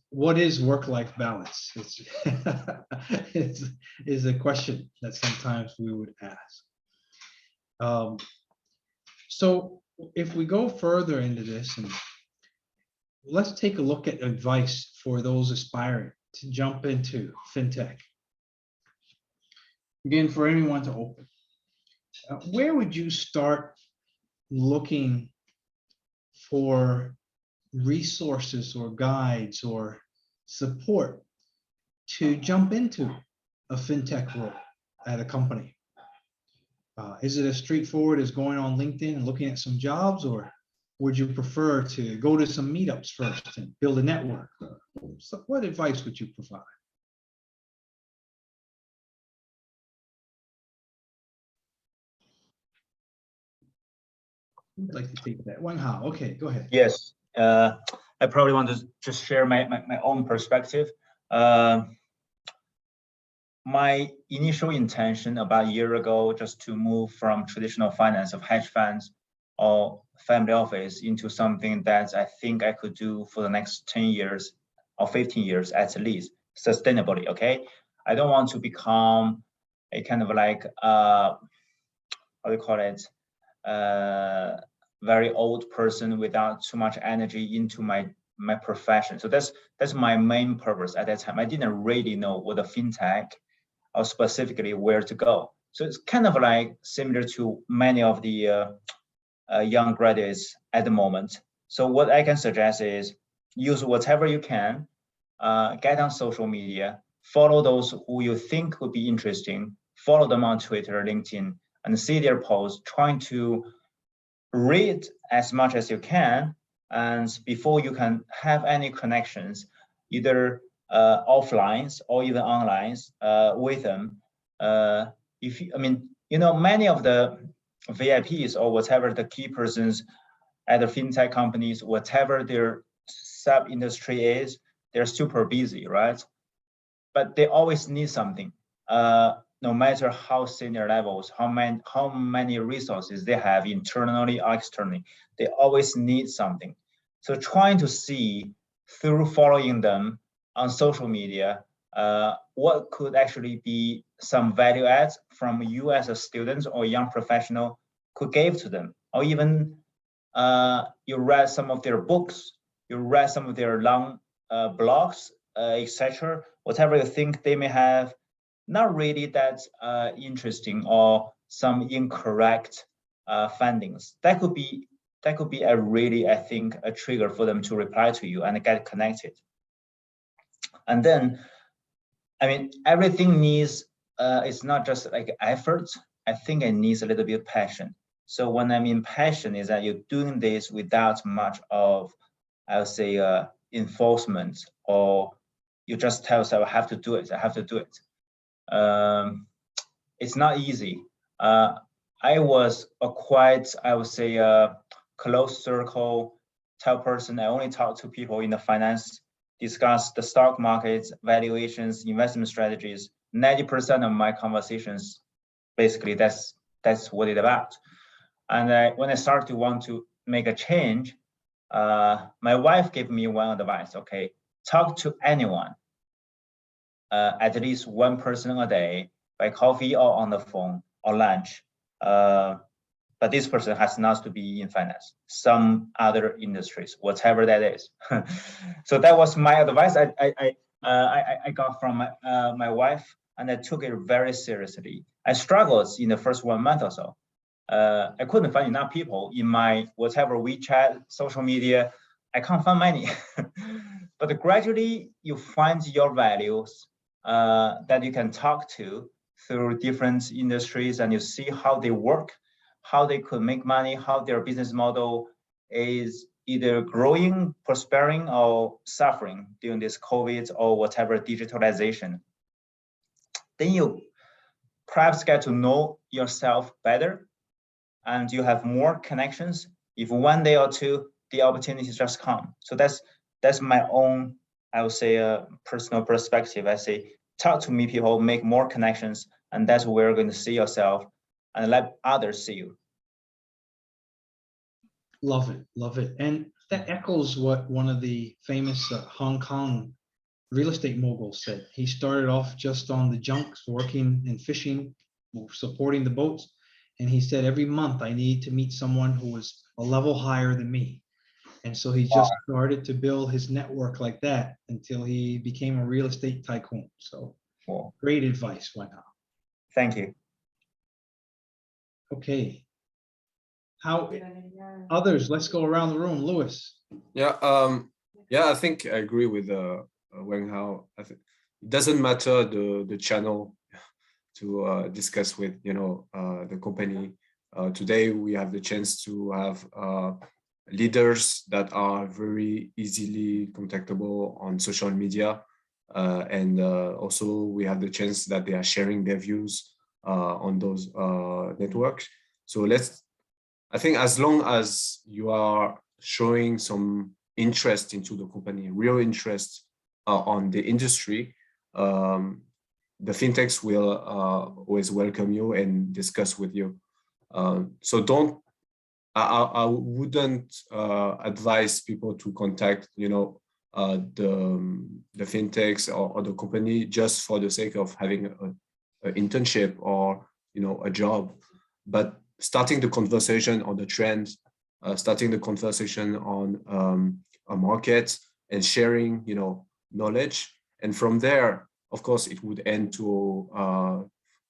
what is work-life balance? It's is a question that sometimes we would ask. So if we go further into this, and let's take a look at advice for those aspiring to jump into fintech. Again, for anyone to open, where would you start looking for resources or guides or support to jump into a fintech role at a company? Is it as straightforward as going on LinkedIn and looking at some jobs, or would you prefer to go to some meetups first and build a network? So what advice would you provide? I'd like to take that one. How? Okay, go ahead. Yes, I probably want to just share my own perspective. My initial intention about a year ago, just to move from traditional finance of hedge funds or family office into something that I think I could do for the next 10 years or 15 years at least, sustainably, okay? I don't want to become a kind of like, how do you call it? Very old person without too much energy into my profession. So that's my main purpose at that time. I didn't really know what a fintech or specifically where to go. So it's kind of like similar to many of the young graduates at the moment. So what I can suggest is use whatever you can, get on social media, follow those who you think would be interesting, follow them on Twitter, LinkedIn, and see their posts, trying to read as much as you can, and before you can have any connections, either offline or even online with them. If you, I mean, you know, many of the VIPs or whatever the key persons at the fintech companies, whatever their sub industry is, they're super busy, right? But they always need something. No matter how senior levels, how many resources they have internally or externally, they always need something. So trying to see through following them on social media, what could actually be some value adds from you as a student or young professional could give to them, or even you read some of their books, you read some of their long blogs, etc. Whatever you think they may have not really that interesting or some incorrect findings. That could be a really, I think, a trigger for them to reply to you and get connected. And then, I mean, everything needs, it's not just like effort. I think it needs a little bit of passion. So when I mean passion is that you're doing this without much of, I would say, enforcement, or you just tell yourself, I have to do it, I have to do it. It's not easy. I was a quite, I would say, close circle type person. I only talk to people in the finance, discuss the stock markets, valuations, investment strategies. 90% of my conversations, basically, that's what it's about. And when I started to want to make a change, my wife gave me one advice. Okay, talk to anyone. At least one person a day by coffee or on the phone or lunch. But this person has not to be in finance, some other industries, whatever that is. So that was my advice I got from my wife, and I took it very seriously. I struggled in the first 1 month or so, I couldn't find enough people in my whatever WeChat, social media. I can't find many. But gradually you find your values that you can talk to through different industries, and you see how they work, how they could make money, how their business model is either growing, prospering, or suffering during this COVID or whatever digitalization. Then you perhaps get to know yourself better, and you have more connections. If one day or two, the opportunities just come. So that's my own, I would say, personal perspective. I say, talk to me people, make more connections, and that's where you're going to see yourself and let others see you. Love it, love it. And that echoes what one of the famous Hong Kong real estate moguls said. He started off just on the junks, working and fishing, supporting the boats. And he said, every month I need to meet someone who was a level higher than me. And so he just started to build his network like that until he became a real estate tycoon. So great advice, Wenhao. Thank you. Okay. How others? Let's go around the room. Louis. Yeah, I think I agree with Wenhao. I think it doesn't matter the channel to discuss with, the company. Today we have the chance to have leaders that are very easily contactable on social media, and also we have the chance that they are sharing their views on those networks. So I think as long as you are showing some interest into the company, real interest on the industry, the fintechs will always welcome you and discuss with you. So I wouldn't advise people to contact, the fintechs or the company just for the sake of having an internship or, a job, but starting the conversation on the trends, starting the conversation on a market and sharing, knowledge. And from there, of course, it would end to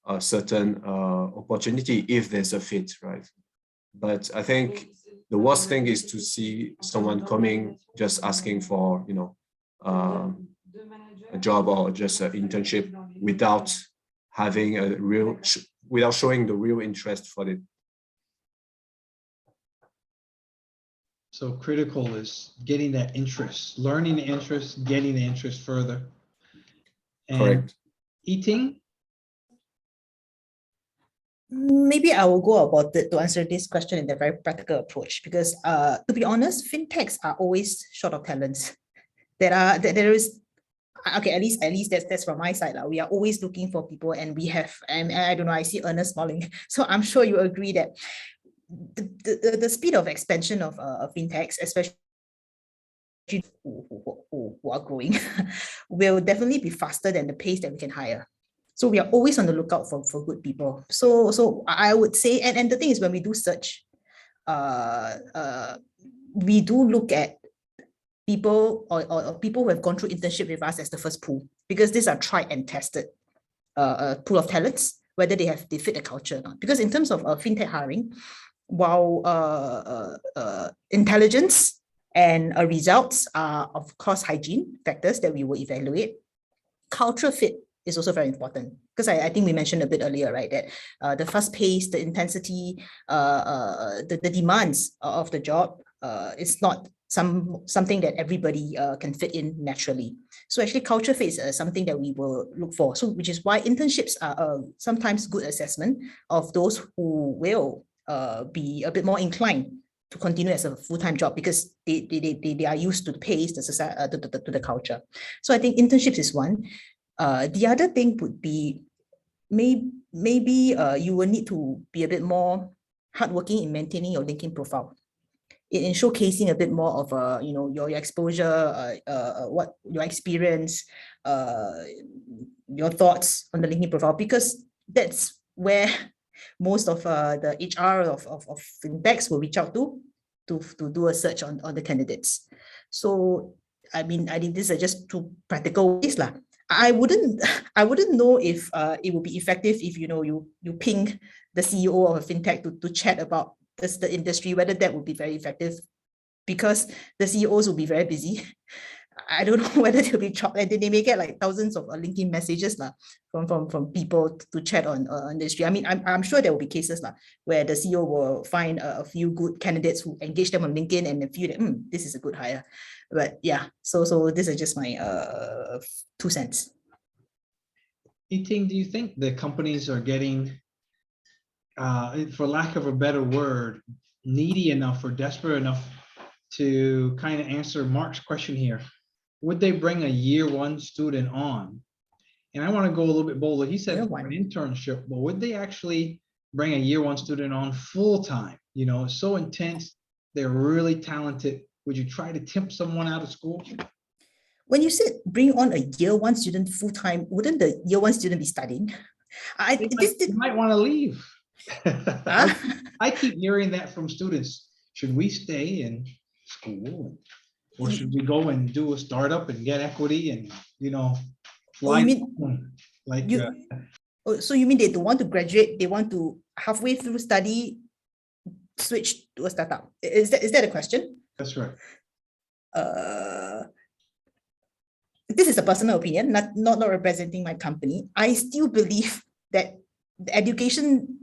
a certain opportunity if there's a fit, right? But I think the worst thing is to see someone coming just asking for, a job or just an internship without having without showing the real interest for it. So critical is getting that interest, learning the interest, getting the interest further. And Correct. Eating. Maybe I will go about it to answer this question in a very practical approach, because to be honest, fintechs are always short of talents. There is, okay, at least that's from my side. We are always looking for people, and we have, and I don't know, I see Ernest smiling. So I'm sure you agree that the speed of expansion of fintechs, especially who are growing, will definitely be faster than the pace that we can hire. So we are always on the lookout for good people. So I would say, and the thing is, when we do search, we do look at people or people who have gone through internship with us as the first pool, because these are tried and tested pool of talents, whether they fit the culture or not. Because in terms of fintech hiring, while intelligence and results are, of course, hygiene factors that we will evaluate, cultural fit is also very important, because I think we mentioned a bit earlier, right, that the fast pace, the intensity, the demands of the job is not something that everybody can fit in naturally. So actually culture fit is something that we will look for. So which is why internships are sometimes good assessment of those who will be a bit more inclined to continue as a full-time job, because they are used to the pace, the society, to the culture. So I think internships is one. The other thing would be maybe you will need to be a bit more hardworking in maintaining your LinkedIn profile, in showcasing a bit more of your exposure, what your experience, your thoughts on the LinkedIn profile, because that's where most of the HR of fintechs will reach out to do a search on the candidates. So I think these are just two practical ways lah. I wouldn't know if it would be effective if you ping the CEO of a fintech to chat about this, the industry, whether that would be very effective, because the CEOs will be very busy. I don't know whether they'll be chopped, and they may get like thousands of LinkedIn messages from people to chat on industry. I mean, I'm sure there will be cases where the CEO will find a few good candidates who engage them on LinkedIn and feel that this is a good hire. But yeah, so this is just my 2 cents. Yiting, do you think the companies are getting, for lack of a better word, needy enough or desperate enough to kind of answer Mark's question here? Would they bring a year one student on? And I want to go a little bit bolder. He said for an internship, but would they actually bring a year one student on full time? You know, so intense, they're really talented. Would you try to tempt someone out of school? When you said bring on a year one student full time, wouldn't the year one student be studying? They might want to leave. I keep hearing that from students. Should we stay in school, or should we go and do a startup and get equity and, you know, fly? So you mean they don't want to graduate? They want to halfway through study switch to a startup? Is that a question? That's right. This is a personal opinion, not representing my company. I still believe that the education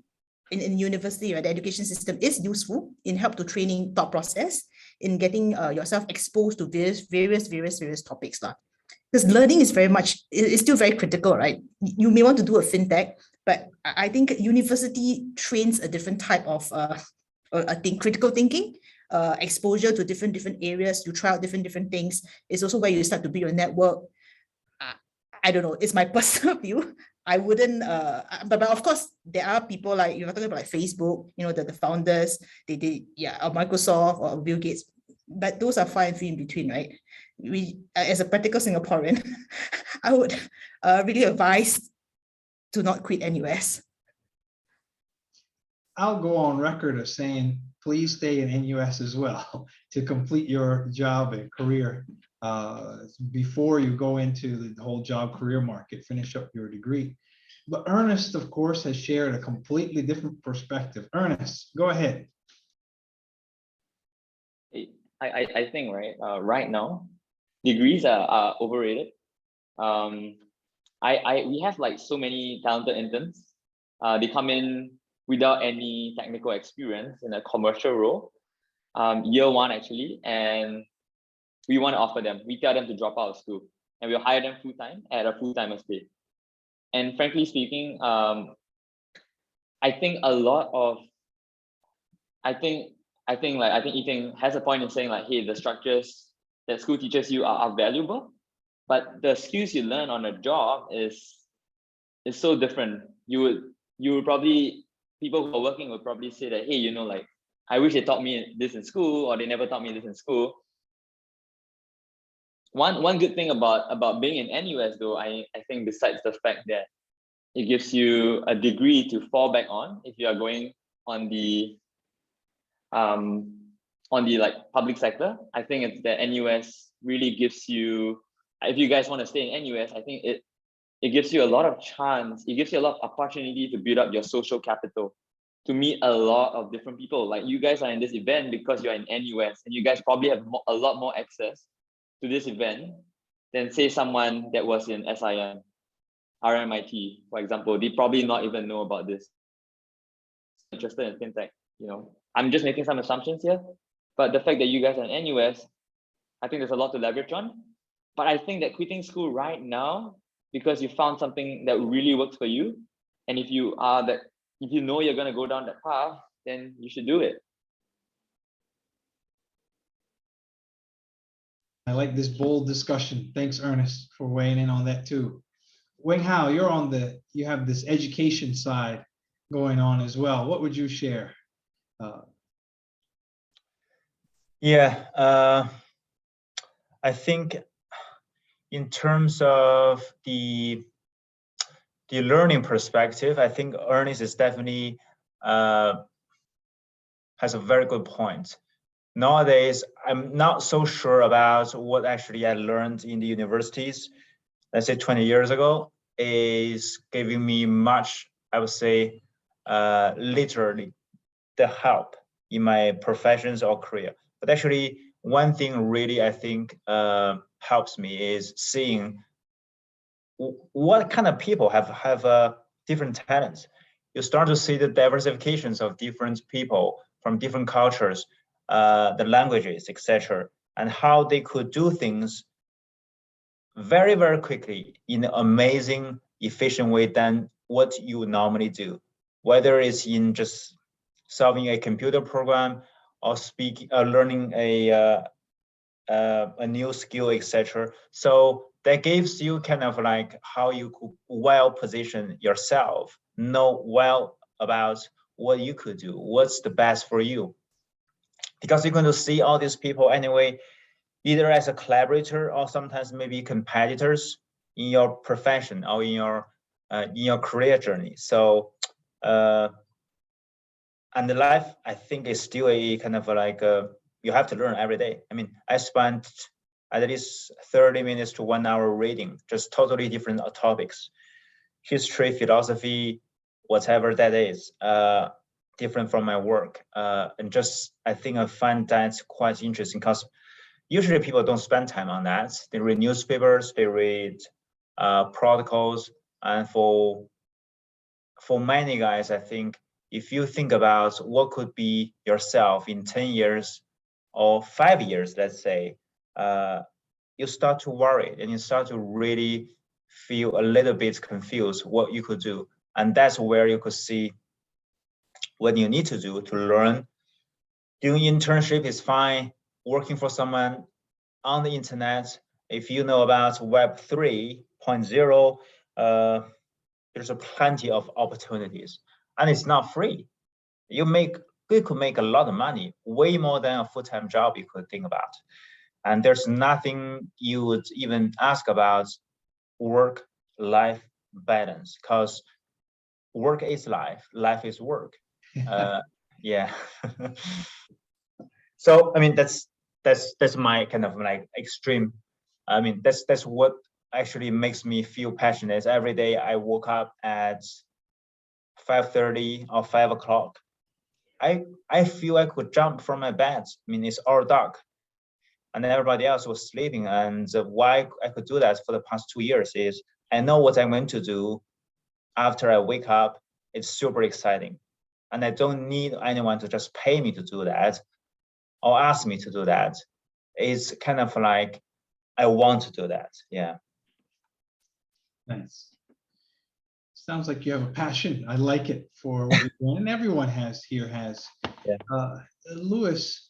in university, right, the education system is useful in help to training thought process, in getting yourself exposed to various topics. Because learning is still very critical, right? You may want to do a fintech, but I think university trains a different type of critical thinking, exposure to different areas. You try out different things. It's also where you start to build your network. I don't know, it's my personal view. I wouldn't, but of course, there are people like, you're talking about like Facebook, you know, the founders, or Microsoft or Bill Gates, but those are far and few in between, right? We, as a practical Singaporean, I would really advise to not quit NUS. I'll go on record of saying, please stay in NUS as well to complete your job and career before you go into the whole job career market, finish up your degree. But Ernest, of course, has shared a completely different perspective. Ernest, go ahead. I think, right now, degrees are overrated. We have like so many talented interns. They come in without any technical experience in a commercial role, year one actually, and we want to offer them. We tell them to drop out of school, and we'll hire them full time at a full timer's pay. And frankly speaking, I think a lot of, I think Yiting has a point in saying like, hey, the structures that school teaches you are valuable, but the skills you learn on a job is so different. You would probably, people who are working would probably say that, hey, you know, like, I wish they taught me this in school, or they never taught me this in school. One good thing about being in NUS though, I think, besides the fact that it gives you a degree to fall back on if you are going on the like public sector, I think it's that NUS really gives you, if you guys want to stay in NUS, I think it gives you a lot of chance, it gives you a lot of opportunity to build up your social capital, to meet a lot of different people. Like, you guys are in this event because you're in NUS, and you guys probably have a lot more access to this event than say someone that was in SIM, RMIT, for example. They probably not even know about this. Interested in fintech, you know. I'm just making some assumptions here, but the fact that you guys are in NUS, I think there's a lot to leverage on. But I think that quitting school right now, because you found something that really works for you, and if you know you're going to go down that path, then you should do it. I like this bold discussion. Thanks, Ernest, for weighing in on that too. Weng Hao, you have this education side going on as well. What would you share? I think in terms of the learning perspective, I think Ernest is definitely has a very good point. Nowadays, I'm not so sure about what actually I learned in the universities, let's say 20 years ago, is giving me much, I would say, literally the help in my professions or career. But actually, one thing really I think helps me is seeing what kind of people have different talents. You start to see the diversifications of different people from different cultures, the languages, etc., and how they could do things very, very quickly in an amazing, efficient way than what you normally do, whether it's in just solving a computer program or learning a new skill, etc. So that gives you kind of like how you could well position yourself, know well about what you could do, what's the best for you. Because you're going to see all these people anyway, either as a collaborator or sometimes maybe competitors in your profession or in your career journey. So, and the life, I think, is still a kind of like you have to learn every day. I mean, I spent at least 30 minutes to 1 hour reading just totally different topics, history, philosophy, whatever that is, different from my work. And just, I think I find that quite interesting because usually people don't spend time on that. They read newspapers, they read protocols, and for many guys, I think if you think about what could be yourself in 10 years or 5 years, let's say, you start to worry and you start to really feel a little bit confused what you could do. And that's where you could see what you need to do to learn. Doing internship is fine. Working for someone on the internet, if you know about Web 3.0, there's a plenty of opportunities, and it's not free. You could make a lot of money, way more than a full-time job you could think about. And there's nothing you would even ask about work-life balance, because work is life, life is work. Yeah. So I mean, that's my kind of like extreme. I mean, that's what actually makes me feel passionate. Every day I woke up at 5:30 or 5 o'clock. I feel I could jump from my bed. I mean, it's all dark, and everybody else was sleeping. And why I could do that for the past 2 years is I know what I'm going to do after I wake up. It's super exciting, and I don't need anyone to just pay me to do that or ask me to do that. It's kind of like I want to do that. Yeah. Nice. Sounds like you have a passion. I like it for what you're doing, and everyone has. Yeah. Louis,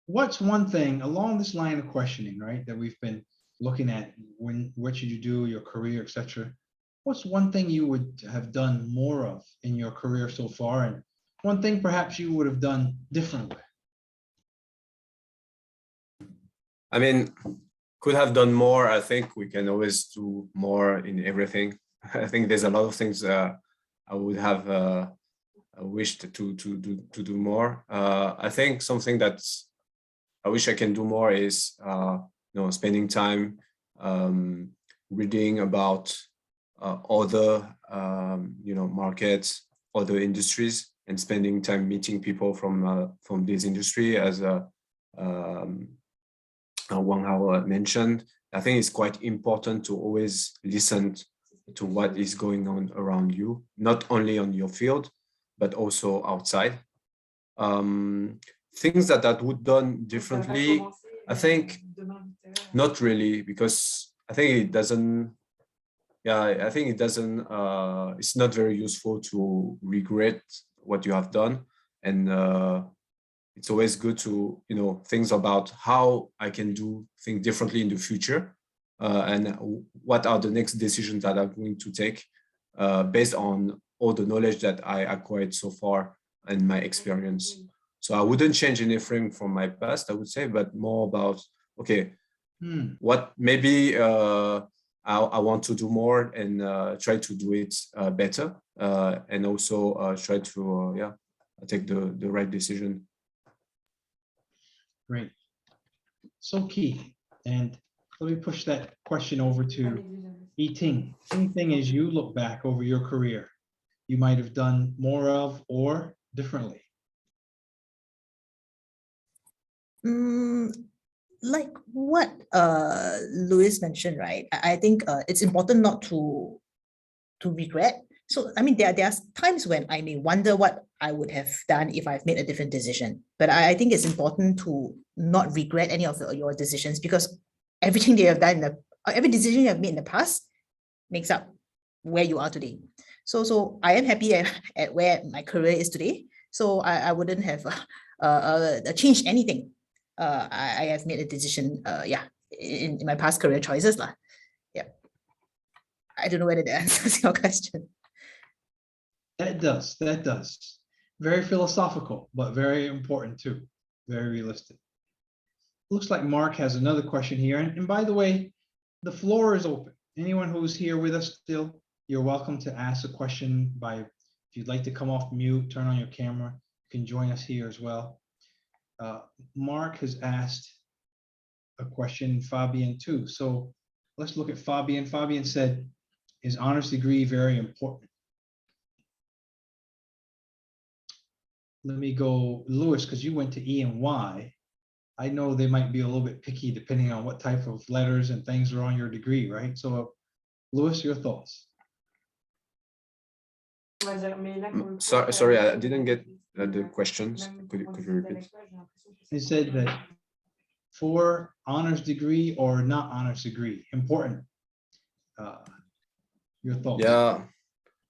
what's one thing along this line of questioning, right, that we've been looking at? What should you do, your career, etc. What's one thing you would have done more of in your career so far, and one thing perhaps you would have done differently? I mean, could have done more. I think we can always do more in everything. I think there's a lot of things I would have wished to do more. I think something that I wish I can do more is spending time reading about other markets, other industries, and spending time meeting people from this industry, as Wang Hao mentioned. I think it's quite important to always listen to what is going on around you, not only on your field, but also outside. Things that I would done differently, I think not really, because I think it doesn't, it's not very useful to regret what you have done. And it's always good to, think about how I can do things differently in the future, and what are the next decisions that I'm going to take based on all the knowledge that I acquired so far and my experience. So I wouldn't change anything from my past, I would say, but more about, okay, what maybe I want to do more and try to do it better, and also try to take the right decision. Great. So key. And let me push that question over to Yiting. Anything as you look back over your career, you might have done more of or differently? Like what Louis mentioned, right? I think it's important not to regret. So I mean, there are times when I may wonder what I would have done if I've made a different decision. But I think it's important to not regret any of your decisions, because everything that you have done every decision you have made in the past makes up where you are today. So I am happy at where my career is today. So I wouldn't have changed anything. I have made a decision, in my past career choices lah. Yeah. I don't know whether that answers your question. That does. Very philosophical, but very important too. Very realistic. Looks like Mark has another question here. And by the way, the floor is open. Anyone who's here with us still, you're welcome to ask a question if you'd like to come off mute, turn on your camera, you can join us here as well. Mark has asked a question, Fabian too. So let's look at Fabian. Fabian said, is honors degree very important? Let me go, Louis, because you went to E&Y. I know they might be a little bit picky depending on what type of letters and things are on your degree, right? So Louis, your thoughts? Sorry, I didn't get the questions. Could you repeat? He said that for honors degree or not honors degree, important. Your thoughts? Yeah,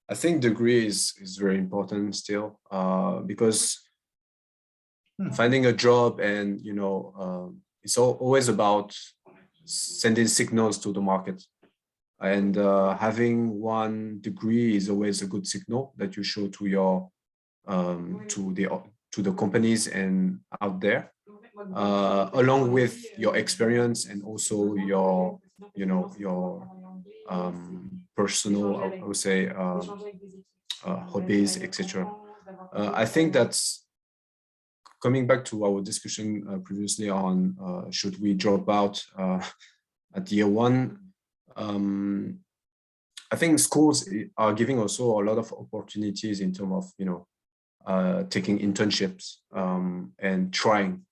I think degree is very important still, because finding a job and it's always about sending signals to the market, and having one degree is always a good signal that you show to your to the companies and out there, along with your experience and also your personal, I would say, hobbies, etc. I think that's coming back to our discussion previously on should we drop out at year one. I think schools are giving also a lot of opportunities in terms of taking internships and trying.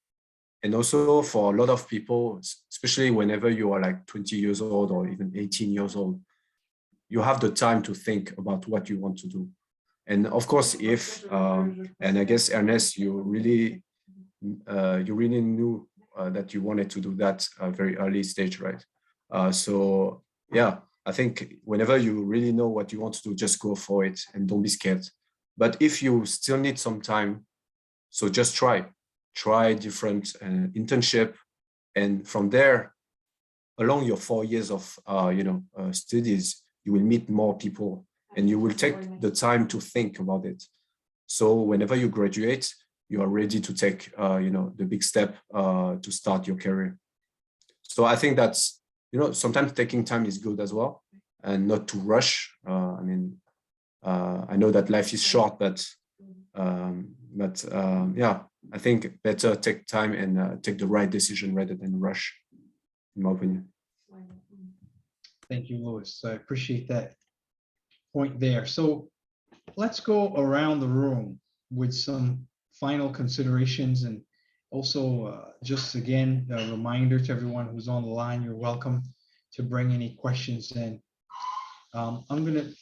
And also for a lot of people, especially whenever you are like 20 years old or even 18 years old, you have the time to think about what you want to do. And of course, if, and I guess Ernest, you really knew that you wanted to do that very early stage, right? So yeah, I think whenever you really know what you want to do, just go for it and don't be scared. But if you still need some time, so just try different internship, and from there, along your 4 years of studies, you will meet more people and you will take the time to think about it. So whenever you graduate, you are ready to take the big step to start your career. So I think that's sometimes taking time is good as well, and not to rush. I know that life is short, but yeah, I think better take time and take the right decision rather than rush, in my opinion. Thank you, Louis. I appreciate that point there. So let's go around the room with some final considerations, and also just again, a reminder to everyone who's on the line, you're welcome to bring any questions in. I'm going to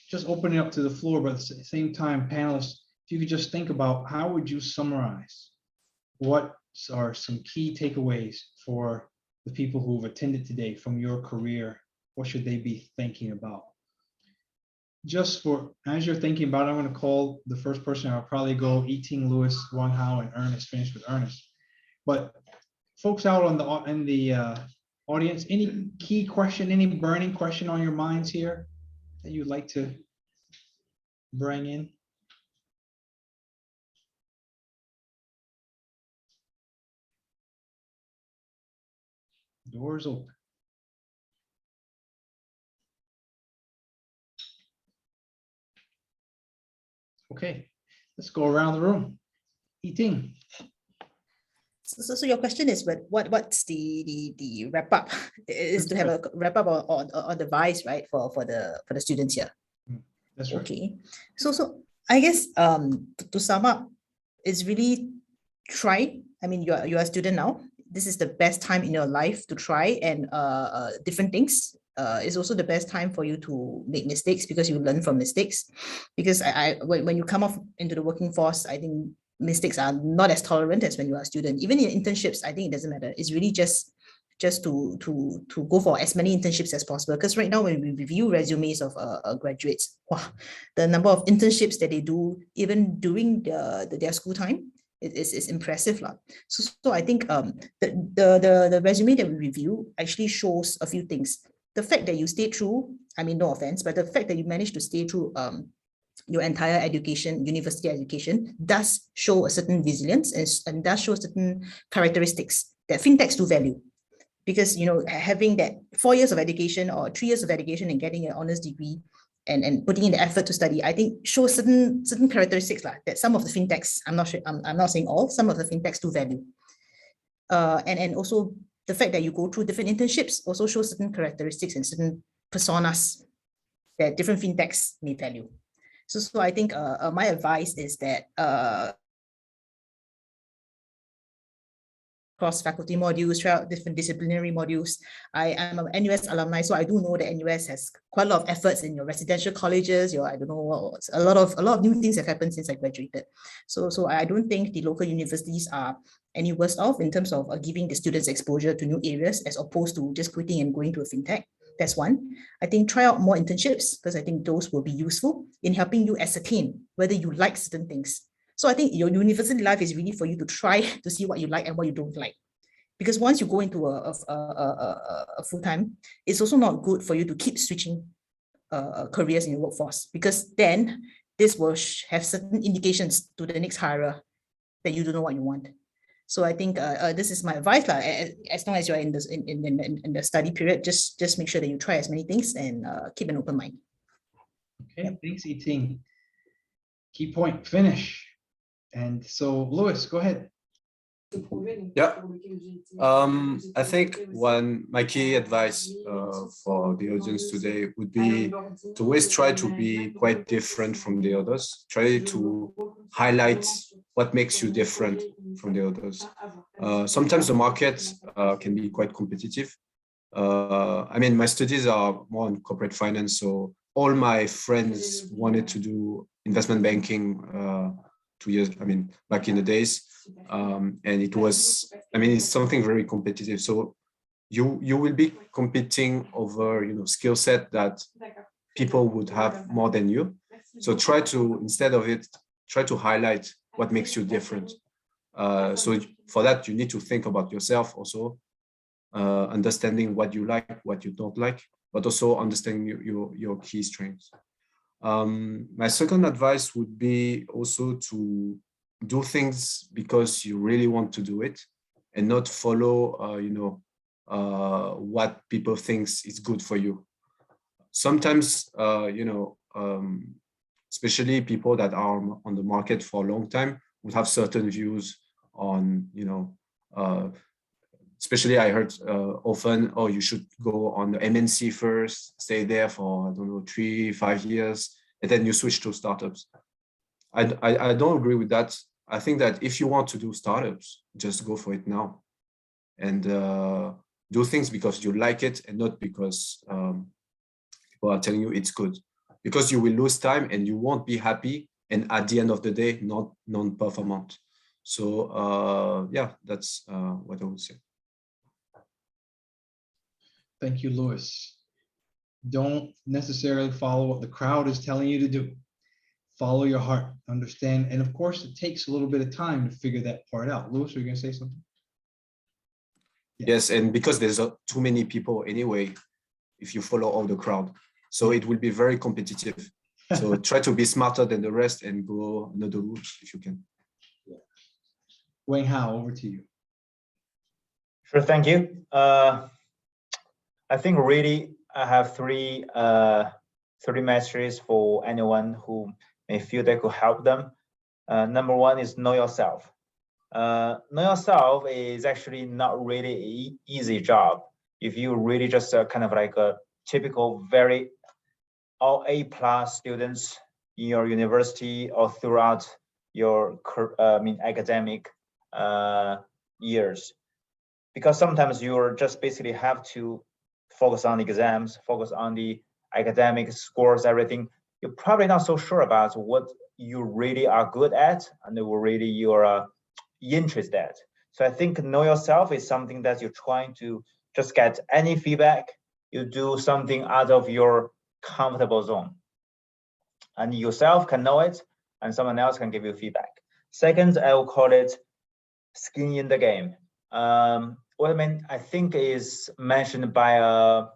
just open it up to the floor, but at the same time, panelists, if you could just think about how would you summarize what are some key takeaways for the people who've attended today from your career? What should they be thinking about? Just as you're thinking about it, I'm going to call the first person. I'll probably go Yiting, Louis, Wang Hao, and Ernest. Finish with Ernest. But folks out in the audience, any key question, any burning question on your minds here that you'd like to bring in? Doors open. Okay, let's go around the room. Yiting. So your question is, what's the wrap up? Is to have a wrap up on the advice, right, for the students here. That's right. Okay. So I guess to sum up, it's really try. I mean, you are a student now. This is the best time in your life to try and different things. It's also the best time for you to make mistakes because you learn from mistakes. Because when you come off into the working force, I think mistakes are not as tolerant as when you are a student. Even in internships, I think it doesn't matter. It's really just to go for as many internships as possible. Because right now, when we review resumes of graduates, wow, the number of internships that they do even during their school time is impressive. So I think the resume that we review actually shows a few things. The fact that you stay true, I mean, no offense, but the fact that you managed to stay true your entire education, university education, does show a certain resilience and does show certain characteristics that fintechs do value. Because having that 4 years of education or 3 years of education and getting an honors degree and putting in the effort to study, I think shows certain characteristics that some of the fintechs, I'm not saying all, some of the fintechs do value. And also the fact that you go through different internships also shows certain characteristics and certain personas that different fintechs may value. So I think my advice is that cross-faculty modules, try out different disciplinary modules. I am an NUS alumni, so I do know that NUS has quite a lot of efforts in your residential colleges, I don't know, a lot of new things have happened since I graduated. So I don't think the local universities are any worse off in terms of giving the students exposure to new areas as opposed to just quitting and going to a fintech. That's one. I think try out more internships because I think those will be useful in helping you ascertain whether you like certain things. So I think your university life is really for you to try to see what you like and what you don't like. Because once you go into a full-time, it's also not good for you to keep switching careers in the workforce, because then this will have certain indications to the next hirer that you don't know what you want. So I think this is my advice. As long as you're in the study period, just make sure that you try as many things and keep an open mind. Okay, thanks, Eting. Key point, finish. And so, Louis, go ahead. Yeah. I think my key advice for the audience today would be to always try to be quite different from the others. Try to highlight what makes you different from the others. Sometimes the market can be quite competitive. I mean, my studies are more on corporate finance, so all my friends wanted to do investment banking 2 years, back in the days. And it was, it's something very competitive. So you will be competing over, skill set that people would have more than you. So try to, instead of it, try to highlight what makes you different. So for that, you need to think about yourself also, understanding what you like, what you don't like, but also understanding your key strengths. My second advice would be also to do things because you really want to do it and not follow, what people think is good for you. Sometimes, especially people that are on the market for a long time would have certain views on, especially I heard often, oh, you should go on the MNC first, stay there for, 3-5 years, and then you switch to startups. I don't agree with that. I think that if you want to do startups, just go for it now and do things because you like it and not because people are telling you it's good. Because you will lose time and you won't be happy, and at the end of the day, not non-performant. So yeah, that's what I would say. Thank you, Louis. Don't necessarily follow what the crowd is telling you to do. Follow your heart, understand. And of course, it takes a little bit of time to figure that part out. Louis, are you going to say something? Yes, and because there's too many people anyway, if you follow all the crowd. So it will be very competitive. So try to be smarter than the rest and go another route if you can. Yeah. Wang Hao, over to you. Sure, thank you. I think really I have three messages for anyone who may feel that could help them. Number one is know yourself. Know yourself is actually not really an easy job. If you really just kind of like a typical, very all A+ students in your university or throughout your academic years, because sometimes you're just basically have to focus on the exams, focus on the academic scores, everything. You're probably not so sure about what you really are good at and what really you're interested at. So I think know yourself is something that you're trying to just get any feedback. You do something out of your comfortable zone, and yourself can know it, and someone else can give you feedback. Second, I will call it skin in the game. What I think is mentioned by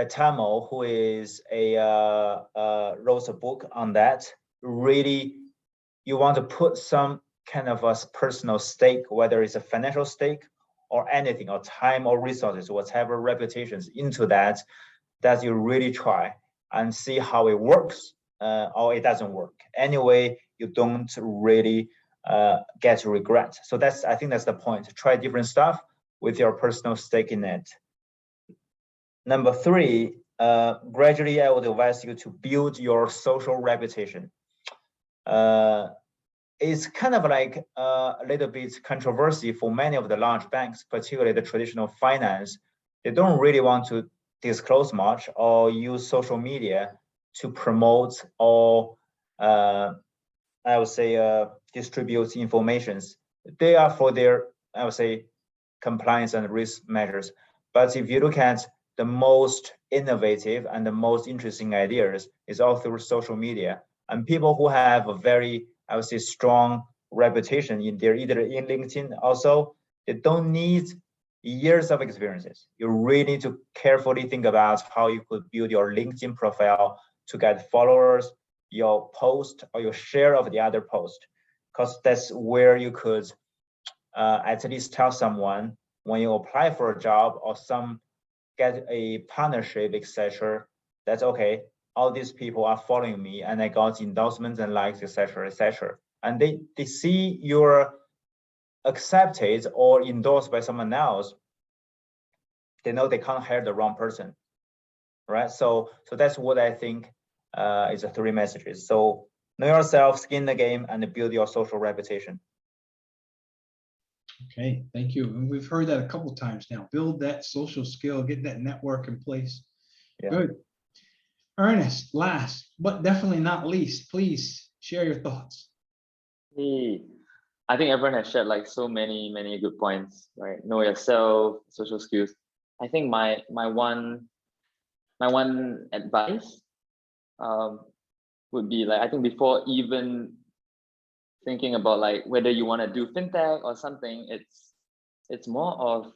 Tamil, who is wrote a book on that. Really, you want to put some kind of a personal stake, whether it's a financial stake or anything, or time or resources, whatever reputations into that you really try and see how it works or it doesn't work. Anyway, you don't really get regret. So I think that's the point. Try different stuff with your personal stake in it. Number 3, gradually I would advise you to build your social reputation. It's kind of like a little bit controversy for many of the large banks, particularly the traditional finance. They don't really want to disclose much or use social media to promote or I would say distribute informations. They are for their, I would say, compliance and risk measures. But if you look at the most innovative and the most interesting ideas, is all through social media. And people who have a very, I would say, strong reputation in their either in LinkedIn also, they don't need years of experiences. You really need to carefully think about how you could build your LinkedIn profile to get followers, your post or your share of the other post, because that's where you could at least tell someone when you apply for a job or get a partnership, etc., that's okay. All these people are following me and I got endorsements and likes, etc., etc. And they see you're accepted or endorsed by someone else. They know they can't hire the wrong person, right? So that's what I think is the 3 messages. So know yourself, skin the game, and build your social reputation. Okay, thank you. And we've heard that a couple of times now. Build that social skill, get that network in place. Yeah. Good. Ernest, last but definitely not least, please share your thoughts. I think everyone has shared like so many good points, right? Know yourself, social skills. I think my one advice would be like, I think before even thinking about like whether you want to do fintech or something, it's more of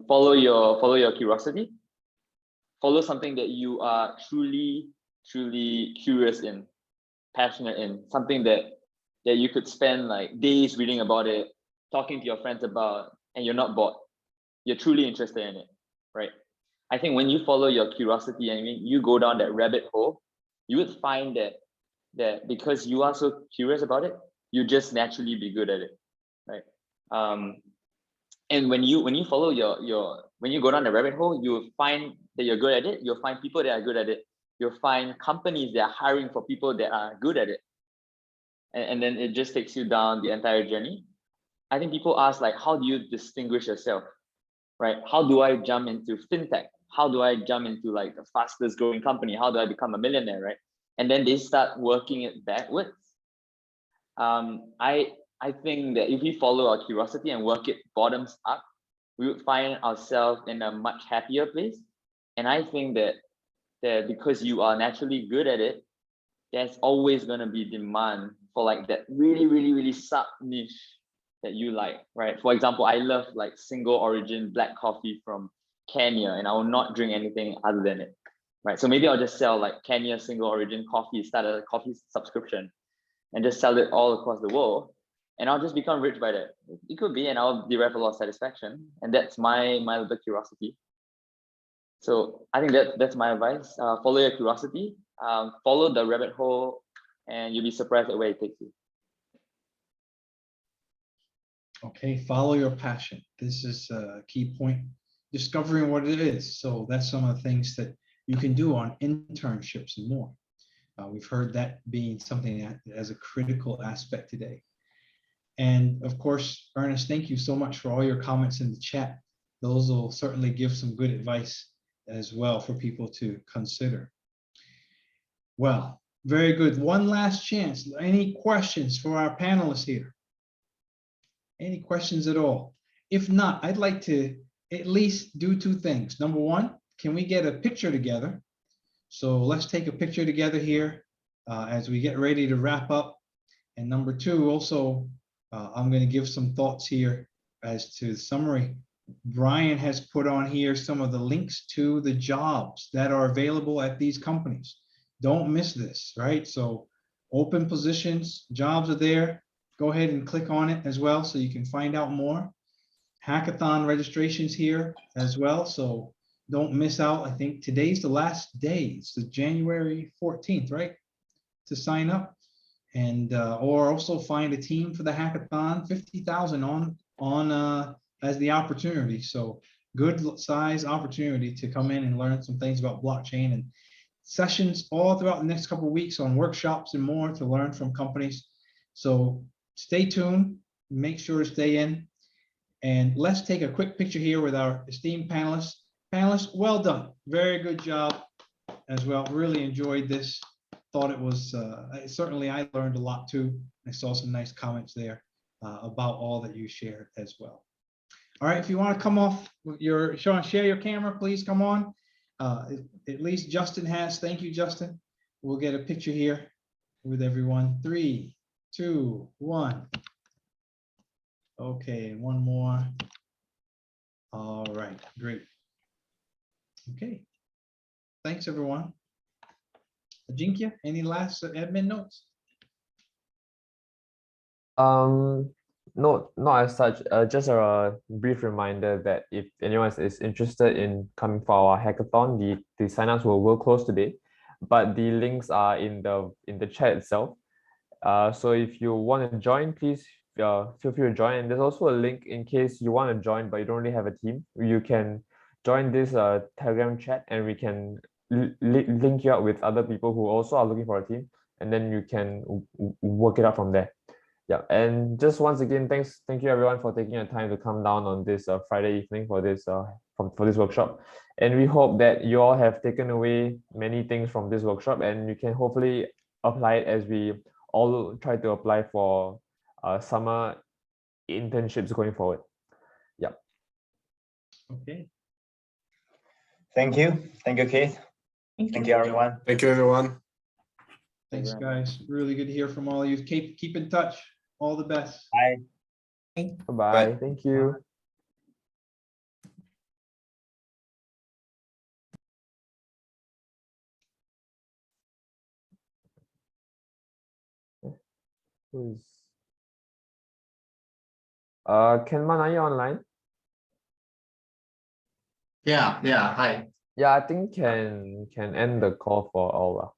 follow your curiosity, follow something that you are truly curious in, passionate in, something that you could spend like days reading about it, talking to your friends about, and you're not bored. You're truly interested in it, right? I think when you follow your curiosity and you go down that rabbit hole, you would find that because you are so curious about it, you just naturally be good at it, right? And when you follow when you go down the rabbit hole, you'll find that you're good at it. You'll find people that are good at it. You'll find companies that are hiring for people that are good at it. And then it just takes you down the entire journey. I think people ask like, how do you distinguish yourself, right? How do I jump into fintech? How do I jump into like the fastest growing company? How do I become a millionaire, right? And then they start working it backwards. I think that if we follow our curiosity and work it bottoms up, we would find ourselves in a much happier place. And I think that because you are naturally good at it, there's always going to be demand for like that really sub niche that you like, right? For example, I love like single origin black coffee from Kenya, and I will not drink anything other than it, right? So maybe I'll just sell like Kenya single origin coffee, start a coffee subscription and just sell it all across the world. And I'll just become rich by that. It could be, and I'll derive a lot of satisfaction. And that's my little curiosity. So I think that's my advice. Follow your curiosity, follow the rabbit hole, and you'll be surprised at where it takes you. Okay, follow your passion. This is a key point. Discovering what it is. So that's some of the things that you can do on internships and more. We've heard that being something that as a critical aspect today. And of course, Ernest, thank you so much for all your comments in the chat. Those will certainly give some good advice as well for people to consider. Well, very good. One last chance. Any questions for our panelists here? Any questions at all? If not, I'd like to at least do two things. Number one, can we get a picture together? So let's take a picture together here as we get ready to wrap up. And number two, also, I'm going to give some thoughts here as to the summary. Brian has put on here some of the links to the jobs that are available at these companies. Don't miss this, right? So open positions, jobs are there. Go ahead and click on it as well so you can find out more. Hackathon registrations here as well. So don't miss out. I think today's the last day. It's the January 14th, right? To sign up. And or also find a team for the hackathon, 50,000 on as the opportunity. So good size opportunity to come in and learn some things about blockchain, and sessions all throughout the next couple of weeks on workshops and more to learn from companies. So stay tuned, make sure to stay in, and let's take a quick picture here with our esteemed panelists. Panelists, well done. Very good job as well. Really enjoyed this. Thought it was, certainly I learned a lot too. I saw some nice comments there about all that you shared as well. All right, if you want to come off your, Sean, share your camera, please come on. At least Justin has, thank you, Justin. We'll get a picture here with everyone. 3, 2, 1. Okay, one more. All right, great. Okay, thanks everyone. Ajinkya, any last admin notes? No, not as such. Just a brief reminder that if anyone is interested in coming for our hackathon, the signups will close today, but the links are in the chat itself. So if you want to join, please feel free to join. And there's also a link in case you want to join but you don't really have a team. You can join this Telegram chat, and we can link you up with other people who also are looking for a team, and then you can work it out from there. Yeah, and just once again, thank you everyone for taking your time to come down on this Friday evening for this for this workshop. And we hope that you all have taken away many things from this workshop, and you can hopefully apply it as we all try to apply for summer internships going forward. Yeah. Okay. Thank you, Keith. Thank you, everyone. Thank you, everyone. Thanks, guys. Really good to hear from all of you. Keep in touch. All the best. Bye. Bye. Bye. Thank you. Who's Kenman, are you online? Yeah, hi. Yeah, I think can end the call for all.